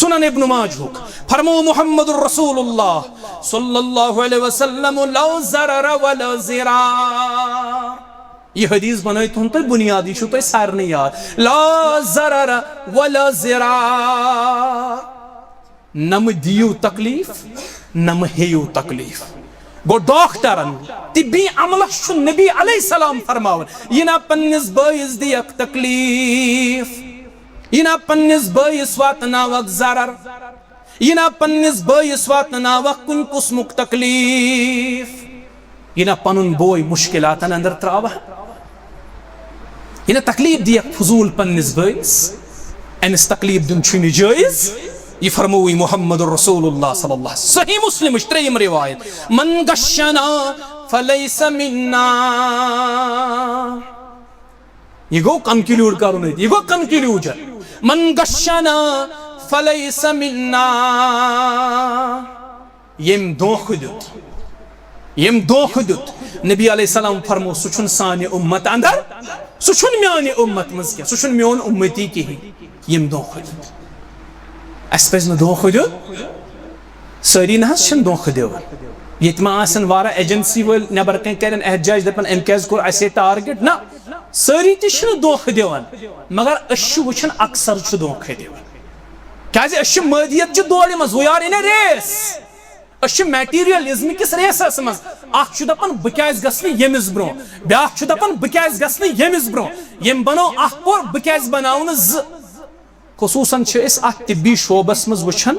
سنن ابن ماجہُک فرمو محمد رسول اللہ صلی اللہ علیہ وسلم لو ضرر ولا ضرار یہ حدیث بنٲیتون تُہۍ بنیاد یہ چھُو تۄہہِ سارنٕے یاد لا ضرر ولا ضرار نم دیو تکلیف نم ہیو تکلیف گو ڈاکٹرن طبی عملس چھُ نبی علیہ السلام فرماون یہ نہ پننس بٲیِس دِیَکھ تکلیف یہ نہ پننس بٲیِس واتناوکھ ضرر یہ نا پنس بٲیس واتناوکھ کُنہِ قٕسمُک تکلیٖف یہ نا پنُن بوے مشکلاتن اندر تراوہ یہ نا تکلیف دیکھ فضول پنس بٲیس امس تکلیف دن چھُنہٕ جٲیز یہ فرموی محمد رسول اللہ صلی اللہ علیہ وسلم صحیح مسلم تریم روایت من غشنا فلیس منا یہ گو کنکلیوڈ کرن یہ گو کنکلیوجن من غشنا فلیس منا یم دھوکہ دیت یم دھوکہ دیت نبی علیہ السلام فرمو سہ چھُنہٕ سانہِ امت اندر سہ چھُنہٕ میانہِ امت منٛز کینٛہہ سہ چھُنہٕ میون امتی کہیٖنۍ یم دھوکہ دیت اس پزِ نہٕ دھوکہ دیُن سٲری نہ حظ چھِنہٕ دھوکہ دِوان ییٚتہِ ما آسن واریاہ ایجنسی وٲلۍ نیبر کَنۍ کَرن احتجاج دپن أمۍ کیازِ کوٚر اَسے ٹارگیٹ نہ سٲری تہِ چھِنہٕ دھوکہ دِوان مگر أسۍ چھِ وٕچھان اکثر چھُ دھوکہ دِوان کیازِ أسۍ چھِ مٲدیت چہِ دورِ منٛز we are in a race أسۍ چھِ میٹیٖریلزم کِس ریسس منٛز اکھ چھُ دپان بہٕ کیازِ گژھٕ نہٕ ییٚمِس برونٛہہ بیاکھ چھُ دپان بہٕ کیازِ گژھٕ نہٕ ییٚمِس برونٛہہ ییٚمۍ بنوو اکھ پور بہٕ کیازِ بناو نہٕ زٕ خصوصاً چھِ أسۍ اتھ طبی شعبس منٛز وٕچھان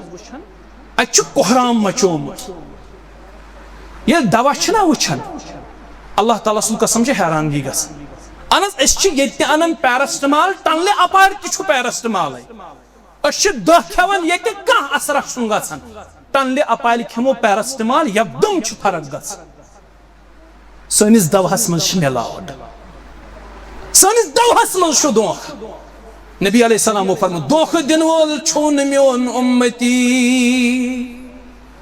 اتہِ چھُ کوہرام مچومُت ییٚلہِ دوا چھِنہ وٕچھان اللہ تعالیٰ سُنٛد قسم چھِ حیرانگی گژھان اہن حظ أسۍ چھِ ییٚتہِ تہِ انان پیرسٹمال ٹنلہِ اپارِ تہِ چھُ پیرسٹمالے أسۍ چھِ دہ کھٮ۪وان ییٚتہِ کانٛہہ اثرا چھُنہٕ گژھان ٹنلہِ اپالہِ کھٮ۪مو پیرسٹمال یکدم چھِ فرق گژھان سٲنِس دوہس منٛز چھِ مِلاوٹ سٲنِس دوہس منٛز چھُ دھوکہ نبی علیہ السلام فرمو دھوکہ دِنہٕ وول چھُنہٕ میون اُمتی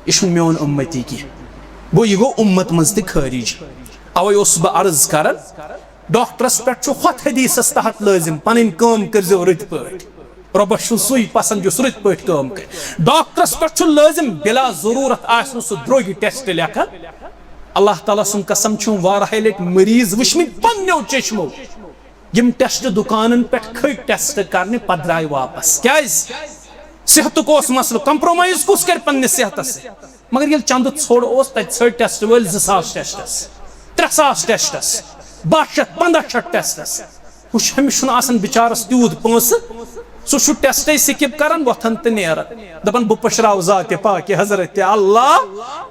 یہ چھُنہٕ میون اُمتی کینٛہہ گوٚو یہِ گوٚو اُمت منٛز تہِ خٲرج اوے اوسُس بہٕ عرض کران ڈاکٹرس پٮ۪ٹھ چھُ ہۄتھ حدیثس تحت لٲزم پنٕنۍ کٲم کٔرزیو رٕتۍ پٲٹھۍ رۄبس چھُ سُے پسند یُس رٕتۍ پٲٹھۍ کٲم کرِ ڈاکٹرس پٮ۪ٹھ چھُ لٲزم بلا ضروٗرت آسہِ نہٕ سُہ درٛوٚگۍ ٹیسٹ لیکھان اللہ تعالیٰ سُنٛد قسم چھُم واریاہہِ لٹہِ مریض وٕچھمٕتۍ پننیو چشمو یم ٹیسٹ دکانن پہ کھٔتۍ ٹیسٹ کرنے پتہٕ درٛاے واپس کیازِ صحتُک اوس مسلہٕ کمپرومائز کُس کرِ پننِس صحتس مگر ییٚلہِ چندٕ ژھوٚڑ اوس تتہِ ژھٔٹۍ ٹیسٹ وٲلۍ 2000 ٹیسٹس 3000 ٹیسٹس 1200-1500 ٹیسٹس وٕچھ أمِس چھُنہٕ آسان بِچارس تیوٗت پونٛسہٕ سُہ چھُ ٹیسٹے سِکِپ کران وۄتھان تہٕ نیران دپان بہٕ پٔشراو ذاتِ پاکہِ حضرتِ اللہ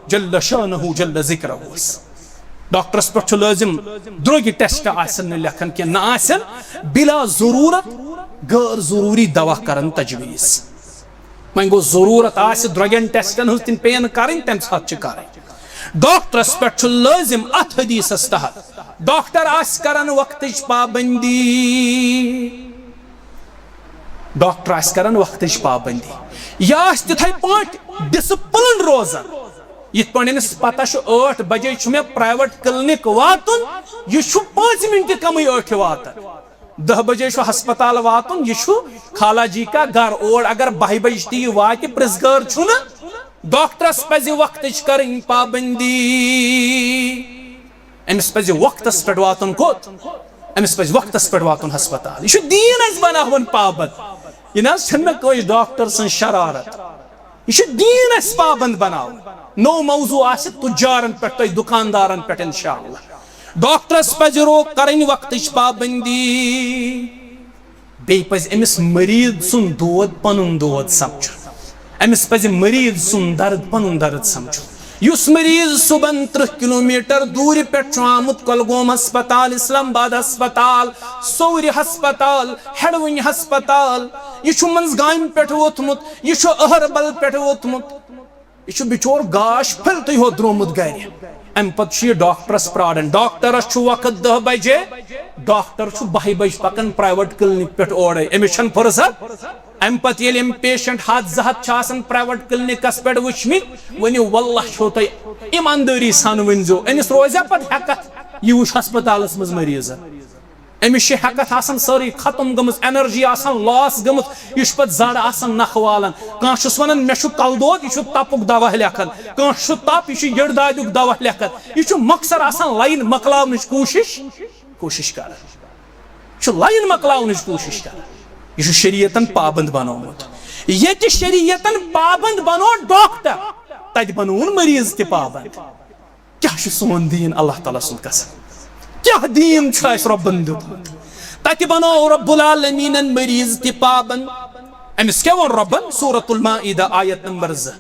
جل شانہُ جل ذکرہُس ڈاکٹرس پٮ۪ٹھ چھُ لٲزم درٛوٚگۍ ٹیسٹ آسن نہٕ لیکھان کینٛہہ نہ آسن بلا ضروٗرت غٲر ضروٗری دوا کران تجویٖز وۄنۍ گوٚو ضروٗرت آسہِ درٛوٚگٮ۪ن ٹیسٹن ہٕنٛز تِم پیٚین کرٕنۍ تمہِ ساتہٕ چھِ کرٕنۍ ڈاکٹرس پٮ۪ٹھ چھُ لٲزم اتھ حدیثس تحت ڈاکٹر آسہِ کران وقتٕچ پابندی ڈاکٹر آسہِ کران وقتٕچ پابندی یا آسہِ تِتھے پٲٹھۍ ڈسپلن روزان یِتھ پٲٹھۍ أمِس پتہ چھُ 8 بجے چھُ مےٚ پرایویٹ کلنک واتُن یہِ چھُ 5 منٹہِ کمٕے 8 واتان 10 بجے چھُ ہسپتال واتُن یہِ چھُ خالہ جی کا گھر اور اگر 12 بجہِ تہِ یہِ واتہِ پرٛژھگٲر چھُنہٕ ڈاکٹرس پزِ وقتٕچ کرٕنۍ پابندی أمِس پزِ وقتس پٮ۪ٹھ واتُن کوٚت أمِس پزِ وقتس پٮ۪ٹھ واتُن ہسپتال یہِ چھُ دیٖن اسہِ بناوان پابند یہِ نہ حظ چھنہٕ مےٚ کٲنٛسہِ ڈاکٹر سٕنٛز شرارت یہ چھُ دیٖن اسہِ پابند بناوُن نو موضوع آسہِ تُجارن پٮ۪ٹھ تۄہہِ دُکاندارن پٮ۪ٹھ انشاءاللہ ڈاکٹرس پزِ کرٕنۍ وقتٕچ پابندی بیٚیہِ پزِ أمِس مریٖض سُنٛد دود پنُن دود سمجھُن أمِس پزِ مریٖض سُنٛد درد پنُن درد سمجھُن یُس مریٖض صُبحن 30 کِلومیٖٹر دوٗرِ پٮ۪ٹھ چھُ آمُت کۄلگوم ہسپتال اسلام آباد ہسپتال سورِ ہسپتال ہیڈوٕنۍ ہسپتال یہِ چھُ منٛزگامہِ پٮ۪ٹھ ووتمُت یہِ چھُ أہربل پٮ۪ٹھ ووتمُت یہِ چھُ بِچور گاش پھٔلتٕے ہوت درٛامُت گرِ امہِ پتہٕ چھُ یہِ ڈاکٹرس پراران ڈاکٹرس چھُ وقت 10 بجے ڈاکٹر چھُ 12 بجہِ پکان پرایویٹ کلنک پٮ۪ٹھ اورے أمِس چھنہٕ فرصت امہِ پتہٕ ییٚلہِ أمۍ پیشنٹ 100-200 چھِ آسان پرایویٹ کلنکس پٮ۪ٹھ وٕچھمٕتۍ ؤنِو واللہ چھو تۄہہِ ایٖماندٲری سان ؤنۍزیو أمِس روزیا پتہٕ ہٮ۪کتھ یہِ وٕچھ ہسپتالس منٛز مریٖضن أمِس چھِ ہٮ۪کتھ آسان سٲرٕے ختم گٔمٕژ اینرجی آسان لاس گٔمٕژ یہِ چھُ پتہٕ زڑ آسان نکھٕ والان کانٛہہ چھُس ونان مےٚ چھُ کلہٕ دود یہِ چھُ تپُک دوا لیکھان کانٛہہ چھُ تپ یہِ چھُ یٔڈ دادیُک دوا لیکھان یہِ چھُ مۄخصر آسان لاین مۄکلاونٕچ کوٗشش کران یہِ چھُ لاین مۄکلاونٕچ کوٗشش کران یہِ چھُ شریعتن پابند بنومُت ییٚتہِ شریعتن پابند بنوو ڈاکٹر تتہِ بنووُن مریٖض تہِ پابند کیاہ چھُ سون دیٖن اللہ تعالیٰ سُنٛد قسم کیاہ دیٖن چھُ اسہِ رۄبن دیُتمُت تتہِ بنوو رب العالمیٖنن مریٖض تہِ پابند امس کیا ون ربن سورۃ المائدہ آیت نمبر 2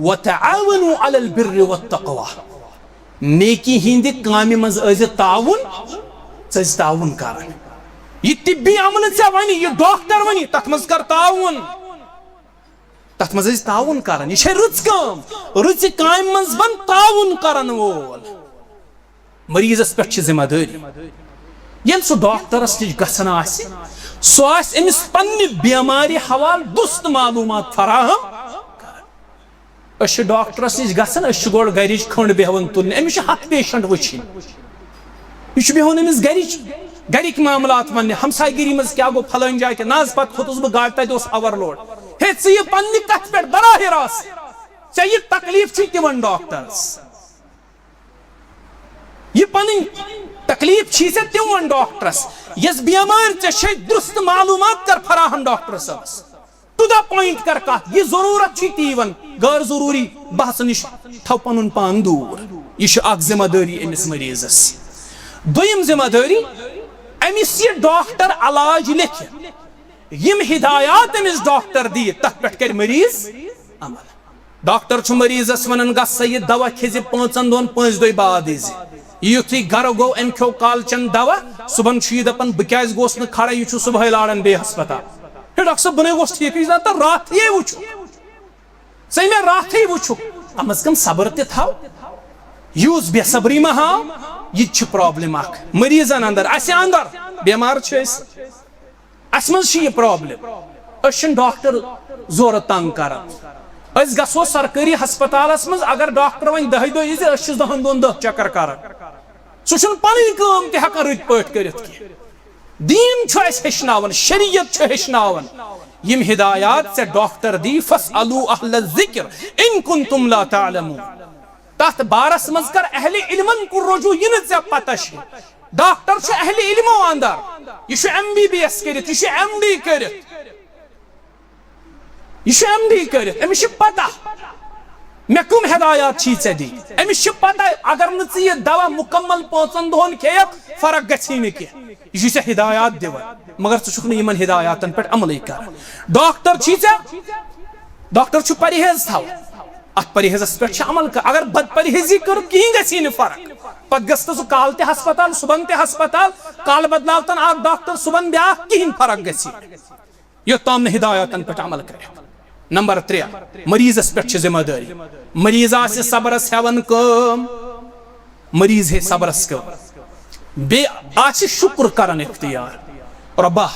وتعاونوا علی البر والتقوى نیکی ہند کامہ مز از تعاون ژٕ تعاون کران یہ طبی عمل ژےٚ ونی یہ ڈاکٹر ونی تتھ مز کر تعاون تتھ مز ٲسۍ تعاون کران یہ رٕژ کٲم رٕژِ کامہِ منٛز بن تعاون کرن وول مریضس پٮ۪ٹھ چھِ ذمہ دٲری ییٚلہِ سُہ ڈاکٹرس نِش گژھان آسہِ سُہ آسہِ أمِس پننہِ بٮ۪مارِ حوالہٕ دُست معلوٗمات فراہم أسۍ چھِ ڈاکٹرس نِش گژھان أسۍ چھِ گۄڈٕ گرِچ کھٔنٛڈ بیٚہوان تُلنہِ أمِس چھِ 100 پیشنٹ وٕچھِنۍ یہِ چھُ بیٚہوان أمِس گرِکۍ معاملات وننہِ ہمساے گِری منٛز کیٛاہ گوٚو پھلٲنۍ جایہِ کیٛاہ نہ حظ پتہٕ کھوٚتُس بہٕ گاڑِ تتہِ اوس اوور لوڈ ہے ژٕ یہِ پننہِ کتھِ پٮ۪ٹھ براہ راست ژےٚ یہِ تکلیٖف چھُے دِوان ڈاکٹرس یہ پنن تکلیف چھی ژےٚ دِوان ڈاکٹرس یس بیمار ژےٚ چھے درست معلومات کر فراہم ڈاکٹر صٲبس ٹو دا پوائنٹ کر کتھ یہ ضرورت چھی تی ون غیر ضروری بحث نش تھو پنن پان دور یہ چھِ اکھ ذمہ دٲری أمِس مریضس دوٚیِم ذمہ دٲری أمِس یہِ ڈاکٹر علاج لیکھِ یم ہدایات أمِس ڈاکٹر دی تتھ پٮ۪ٹھ کر مریض عمل ڈاکٹر چھُ مریضس ونان گژھ سا یہِ دوا کھیزِ 5 دۄہن 5 دۄہہِ بعد یٖزِ یُتھُے گرٕ گوٚو أمۍ کھیوٚو کالچن دوا صبحن چھُ یہِ دپان بہٕ کیٛازِ گوس نہٕ کھڑا یہِ چھُ صبحٲے لاران بیٚیہِ ہسپتال ہے ڈاکٹر صٲب بہٕ نَے گوس ٹھیٖک یہِ چھُ راتھٕے وٕچھُکھ ژےٚ مےٚ راتھٕے وٕچھُکھ کم از کم صبر تہِ تھاو یوٗز بے صبری ما ہاو یہِ تہِ چھِ پرابلم اکھ مریضن اندر اسہِ اندر بٮ۪مار چھِ أسۍ اسہِ منٛز چھِ یہِ پرابلم أسۍ چھِنہٕ ڈاکٹر زورٕ تنگ کران أسۍ گژھو سرکٲری ہسپتالس منٛز اگر ڈاکٹر وۄنۍ 10 دۄہ یی أسۍ چھِ 10 دۄہن 10 چکر کران سُہ چھُنہٕ پنٕنۍ کٲم تہِ ہٮ۪کان رٕتۍ پٲٹھۍ کٔرِتھ کینٛہہ دیٖن چھُ اسہِ ہیٚچھناوان شریعت چھُ ہیٚچھناوان یم ہدایات ژےٚ ڈاکٹر دی فاسألوا اہل الذکر ان کنتم لا تعلمون تتھ بارس منٛز کر اہل علمن کُن رجوع یہِ نہٕ ژےٚ پتہ چھِ ڈاکٹر چھُ اہل علمو اندر یہِ چھُ MBBS کٔرِتھ یہِ چھُ MD کٔرِتھ یہ MD کرت امس پتہ مے کم ہدایات چھی ژےٚ دی امس پتہ اگر نہ ژٕ یہِ دوا مکمل 5 دۄہن کھیٚیکھ فرق گژھی نہٕ کینٛہہ یہ چھُ ژےٚ ہدایات دِوان مگر ژٕ چھُکھ نہٕ یِمن ہدایاتن پٮ۪ٹھ عملٕے کران ڈاکٹر چھی ژےٚ ڈاکٹر چھُ پرہیز تھاوان اتھ پرہیزس پٮ۪ٹھ چھِ عمل کر اگر بد پرہیزی کٔر کِہیٖنۍ گژھی نہٕ فرق پتہٕ گژھِ نہٕ سُہ کالہٕ تہِ ہسپتال صبحن تہِ ہسپتال کالہٕ بدلاوتن اکھ ڈاکٹر صبحن بیٛاکھ کِہیٖنۍ فرق گژھی یوٚتام نہٕ ہدایاتن پٮ۪ٹھ عمل کرِ نمبر 3 مریضس پٮ۪ٹھ چھِ ذمہ دٲری مریض آسہِ صبرس ہٮ۪وان کٲم مریض ہے صبرس کٲم بیٚیہِ آسہِ شُکر کران اختیار رۄبا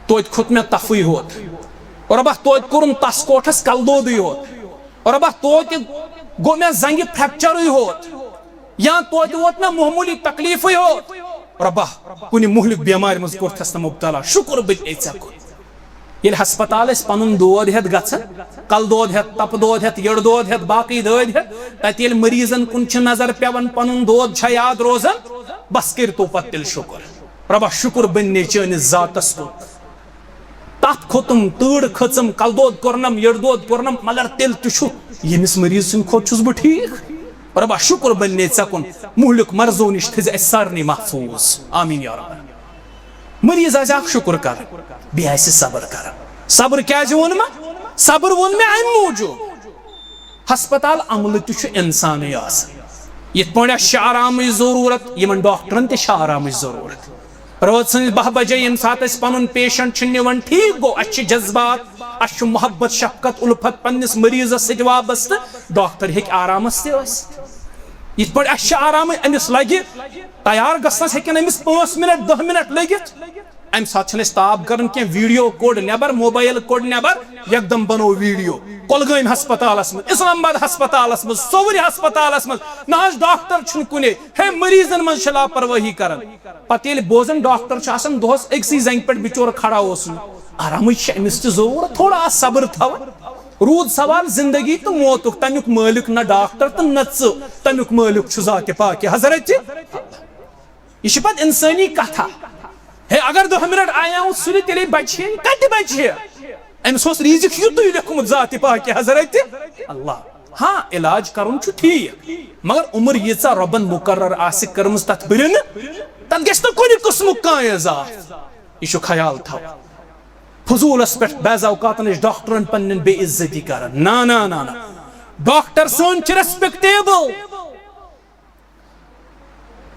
توتہِ کھوٚت مےٚ تفٕے ہوت رۄبا توتہِ کوٚرُن تس کوٹھس کلدودٕے ہوت رۄبا توتہِ گوٚو مےٚ زنگہِ فریکچرٕے ہوت یا توتہِ ووت مےٚ معموٗلی تکلیٖفٕے ہوت رۄبا کُنہِ مُہلِک بٮ۪مارِ منٛز کوٚرتھس نہٕ مُبتلا شُکر بہٕ تہِ ژےٚ کوٚر ییٚلہِ ہسپتال أسۍ پنُن دود ہٮ۪تھ گژھان کلہٕ دود ہٮ۪تھ تپہٕ دود ہٮ۪تھ یٔڈ دود ہٮ۪تھ باقٕے دٲدۍ ہٮ۪تھ تتہِ ییٚلہِ مریضن کُن چھِ نظر پیوان پنُن دود چھا یاد روزان بس کٔرتو پتہٕ تیٚلہِ شُکر رۄبا شُکر بننے چٲنِس ذاتس کُن تتھ کھوٚتُم تۭر کھٔژٕم کلہٕ دود کوٚرنم یٔڈ دود کوٚرنم مگر تیٚلہِ تہِ چھُ ییٚمِس مریض سٕنٛدِ کھۄتہٕ چھُس بہٕ ٹھیٖک رۄبا شُکر بننے ژےٚ کُن مُہلِک مرضو نِش تھٲیزِ اسہِ سارنٕے محفوٗظ آمیٖن یا رب مریض آسہِ اکھ شُکر کران بیٚیہِ آسہِ صبر کران صبر کیٛازِ ووٚن مےٚ صبر ووٚن مےٚ امہِ موٗجوٗب ہسپتال عملہٕ تہِ چھُ انسانٕے آسان یِتھ پٲٹھۍ اسہِ چھِ آرامٕچ ضروٗرت یِمن ڈاکٹرن تہِ چھِ آرامٕچ ضروٗرت رٲژ سٕنٛزِ 12 بجے ییٚمہِ ساتہٕ أسۍ پنُن پیشنٹ چھِ نِوان ٹھیٖک گوٚو اسہِ چھِ جذبات اسہِ چھُ محبت شفقت الفت پننِس مریضس سۭتۍ وابستہٕ ڈاکٹر ہیٚکہِ آرامس تہِ ٲسِتھ یِتھ پٲٹھۍ اسہِ چھِ آرامٕے أمِس لگہِ تیار گژھنس ہیٚکن أمِس 5 منٹ 10 منٹ لٔگِتھ امہِ ساتہٕ چھِنہٕ أسۍ تاب کران کینٛہہ ویٖڈیو کوٚڑ نٮ۪بر موبایل کوٚڑ نٮ۪بر یکدم بنوو ویٖڈیو کۄلگٲمۍ ہسپتالس منٛز اسلام آباد ہسپتالس منٛز صوُرِ ہسپتالس منٛز نہ حظ ڈاکٹر چھُنہٕ کُنے ہے مریضن منٛز چھِ لاپروٲہی کران پتہٕ ییٚلہِ بوزان ڈاکٹر چھُ آسان دۄہس أکسٕے زنگہِ پٮ۪ٹھ بِچور کھڑا اوس نہٕ آرامٕچ چھِ أمِس تہِ ضروٗرت تھوڑا آس صبر تھاوان روٗد سوال زندگی تہٕ موتُک تمیُک مٲلِک نہ ڈاکٹر تہٕ نہ ژٕ تمیُک مٲلِک چھُ ذاتِ پاکہِ حضرت یہِ چھِ پتہٕ انسٲنی کتھا ہے اگر 10 منٹ آیاو سُلہِ تیٚلے بچہِ ہے کتہِ بچہِ ہے أمِس اوس ریٖزِق یُتُے لیوٚکھمُت ذاتِ پاکہِ حضرت اللہ ہاں علاج کرُن چھُ ٹھیٖک مگر عمر ییٖژاہ رۄبن مُقرر آسہِ کٔرمٕژ تتھ ہُرِ نہٕ تتھ گژھِ نہٕ کُنہِ قٕسمُک کانٛہہ اضافہٕ یہِ چھُ خیال تھاوُن فضولس پہ بعض اوقات ڈاکٹرن پنن بے عزتی کران. نا نا نا نا, ڈاکٹر سون چھ ریسپیکٹیبل.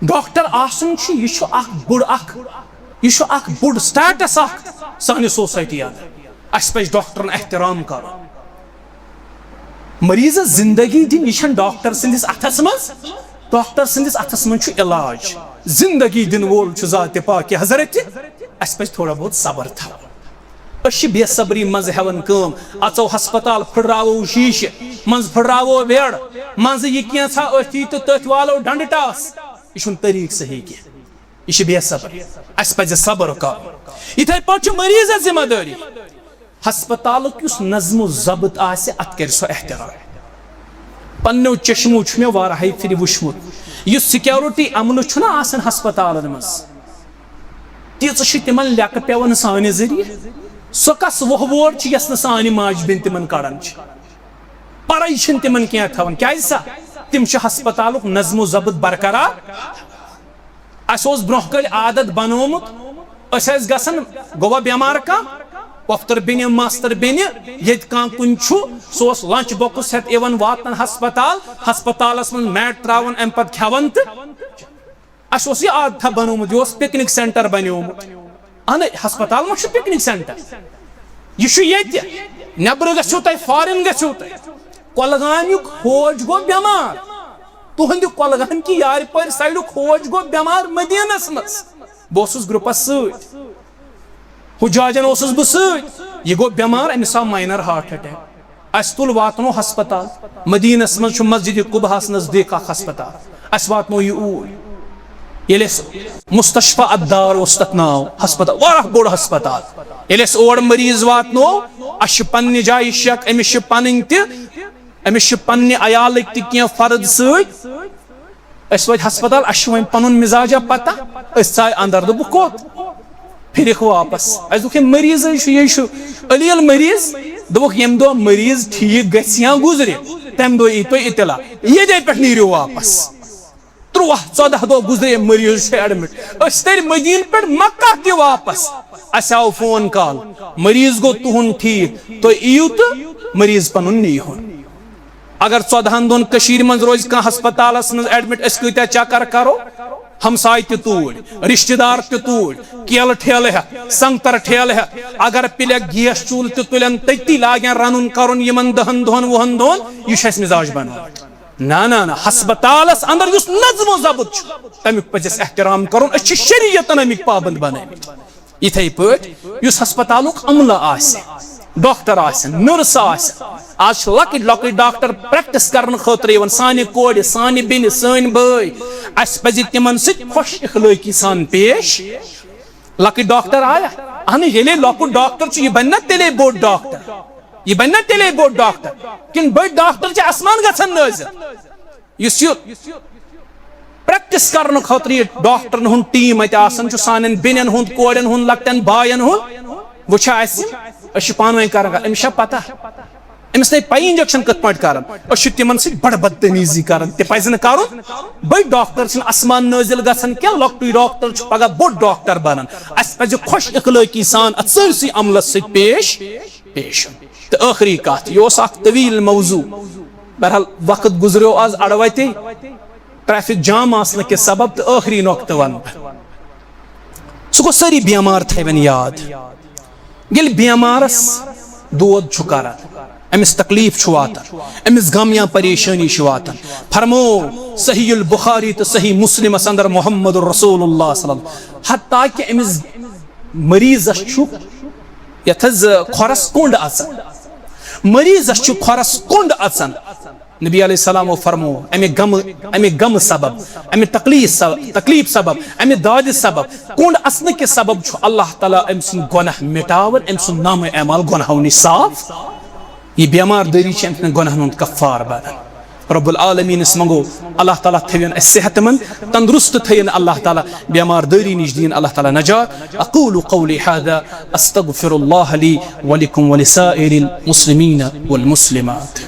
ڈاکٹر آسن چھ یہ اخ بوڑ سٹیٹس اخ سانہ سوسائٹی اندر. اس پہ ڈاکٹرن احترام کر. مریض زندگی دن یہ ڈاکٹر سندس اتھس مز. ڈاکٹر سندس اتھس مز علاج زندگی دن وول ذات پاک حضرت. اس پہ تھوڑا بہت صبر تھا. اس بے صبری مز ہیون کم. اچو ہسپتال پھڑراو شیشہ مز پھڑراو ویڑ مز یہ کینسا اتی تو تت والو ڈنڈ ٹاس. یہ طریق صحیح کی. یہ بے صبر. اس پہ صبر کر. اتھے پہ مریض ذمہ داری. ہسپتالک اس نظم و ضبط آسہ ات کر سو احترام. پنو چشمو چھ میں وارہائی پھر وچھمت یہ سیکیورٹی امن چھنا آسان ہسپتالن مز تیز چھ تمن لیکھ پیون سانہ ذریعہ. سو کس وہ ووڑ چھ یس نہ سانہ ماج بین تمن کڑان چھ. پرائی چھن تمن کیا تھون کیازِ سا تم چھ ہسپتالک نظم و ضبط برقرار. اس اوس برونہ کل عادت بنومت اس گژھن گوا بیمار کا وفتر بین ماستر بین یت کان کن سوس لنچ باکس ہت ایون واتن ہسپتالس من میٹ تراون ام پت کھیون تو اس یہ عادت بنومت. یہ پکنک سینٹر بنومت. اہن ہسپتال ما پکنک سینٹر. یہ نبر گھو تہ فارن گھو تہ. کولگامیک فوج گو بیمار. تہند کولگام کی یار پور سائڈک فوج گو بیمار مدینس مز. بہس گروپس ست حجاجن اوسس بہ ست. یہ گو بیمار امس آو مائنر ہارٹ اٹیک. اس تل واتنو ہسپتال. مدینس مز مسجد قباہس نزدیک اخ ہسپتال. اس واتنو یہ اور یل مستشفى الدار اس تک ناو ہسپتال واہ بوڑ ہسپتال. یل اور مریض واتنو اس پنہ جائے شک امس پنن تہ امس پنہ عیالک تہ کی فرد ست. اس وات ہسپتال اس وین پنن مزاجہ پتہ اس ژائے اندر دب کوت پھرک واپس. اس دک مریض یہ علیل مریض دک یم دہ مریض ٹھیک گھس یا گزرے تم دہ ای تھی اطلاع یہ دے پہ نیرو واپس. 13-14 دہ گزرے مریض ایڈمٹ. اس تر مدین پہ مکہ تہ واپس. اس آو فون کال مریض گو تہن ٹھیک تھی ایو تو مریض پن نیہن. اگر 14 دن کشیر من روز کان ہسپتالس من ایڈمٹ اس کتیا چکر کرو ہمسائے تہ توڑ رشتہ دار تہ توڑ کیل ٹھیل ہے سنگتر ٹھیل ہے. اگر پلک گیس چول تہ تلن تتی لاگن رنن کرن یمن 10 دہن 20 دہن یہ مزاج بنو. نا نا نا ہسپتالس اندر اس نظم و ضبط تمیک پزس احترام کرن. اس شریعتن امیک پابند بنامت. اتھے پٲٹھۍ یس ہسپتالک عملہ آسہ ڈاکٹر آسن نرس آسن. آج لکٹ لکٹ ڈاکٹر پریکٹس کرن خاطر یوان سانہ کورِ سانہ بیٚنہِ سٲنۍ بٲے. اس پزِ تمن سۭتۍ خوش اخلٲقی سان پیش. لکٹ ڈاکٹر آیا اہن ییٚلے لکٹ ڈاکٹر چھ یہ بنہ تیلے بوڑ ڈاکٹر. یہ بنہ تیلے بوڑ ڈاکٹر کن بڑ ڈاکٹر چھ آسمان گژھن نٲزل. یس یہ پریکٹس کرن خاطر یہ ڈاکٹرن ہند ٹیم ات آسان سانن بیٚنٮ۪ن ہند کورٮ۪ن ہند لکٹن بایَن ہند وچھا اس پانوے کران امس پتہ امس نہیں پائی انجیکشن کت پٲٹھۍ کران. اس تمن سۭتۍ بڑ بدتمیزی کران. تہ پزِ نہٕ کرُن. بٔڑ ڈاکٹر چھِنہٕ آسمان نٲزل گژھان کینٛہہ لۄکٹُے ڈاکٹر چھُ پگاہ بوٚڑ ڈاکٹر بنان. اس پزِ خوش اخلٲقی سان اتھ سٲرسٕے عملس سۭتۍ پیش. تہٕ ٲخری کتھ یہ اوس اکھ طویل موضوع. بہرحال وقت گزریو آز اڑوتے ٹریفک جام آسنہٕ کہِ سبب تہٕ ٲخری نۄقطہٕ ونہٕ بہٕ. سُہ گوٚو سٲری بیمار تھاون یاد. ییٚلہِ بیمارس دود چھُ کران امس تکلیف چھُ واتان امس غم یا پریشانی چھُ واتان. فرمو صحیح البخاری تو صحیح مسلمس اندر محمد رسول اللہ صلی اللہ علیہ وسلم حتیٰ کہ امس مریضس چھُ یتھ کھۄرس کوٚنڈ اژان. مریضس چھُ کھۄرس کوٚنڈ اژان. نبی علیہ السلام فرمو امہ غم سبب امہ تکلیف سبب امہ داد سبب کوٚنڈ اژنہٕ کہِ سبب چھُ اللہ تعالیٰ أمۍ سٕنٛدۍ گۄناہ مٹاوان أمۍ سُنٛد نامہ اعمال گۄناہو نِش صاف. یہ بیمار دٲری چھِ أمۍ سٕنٛدٮ۪ن گۄناہن ہُنٛد کفار بنان. رب العالمینس منگو اللہ تعالیٰ تھوین اس صحت مند تندرست تھوین اللہ تعالیٰ بیمار دٲری نش دین اللہ تعالیٰ نجات. اقول قولی هذا استغفر الله لي ولكم ولسائر المسلمين والمسلمات.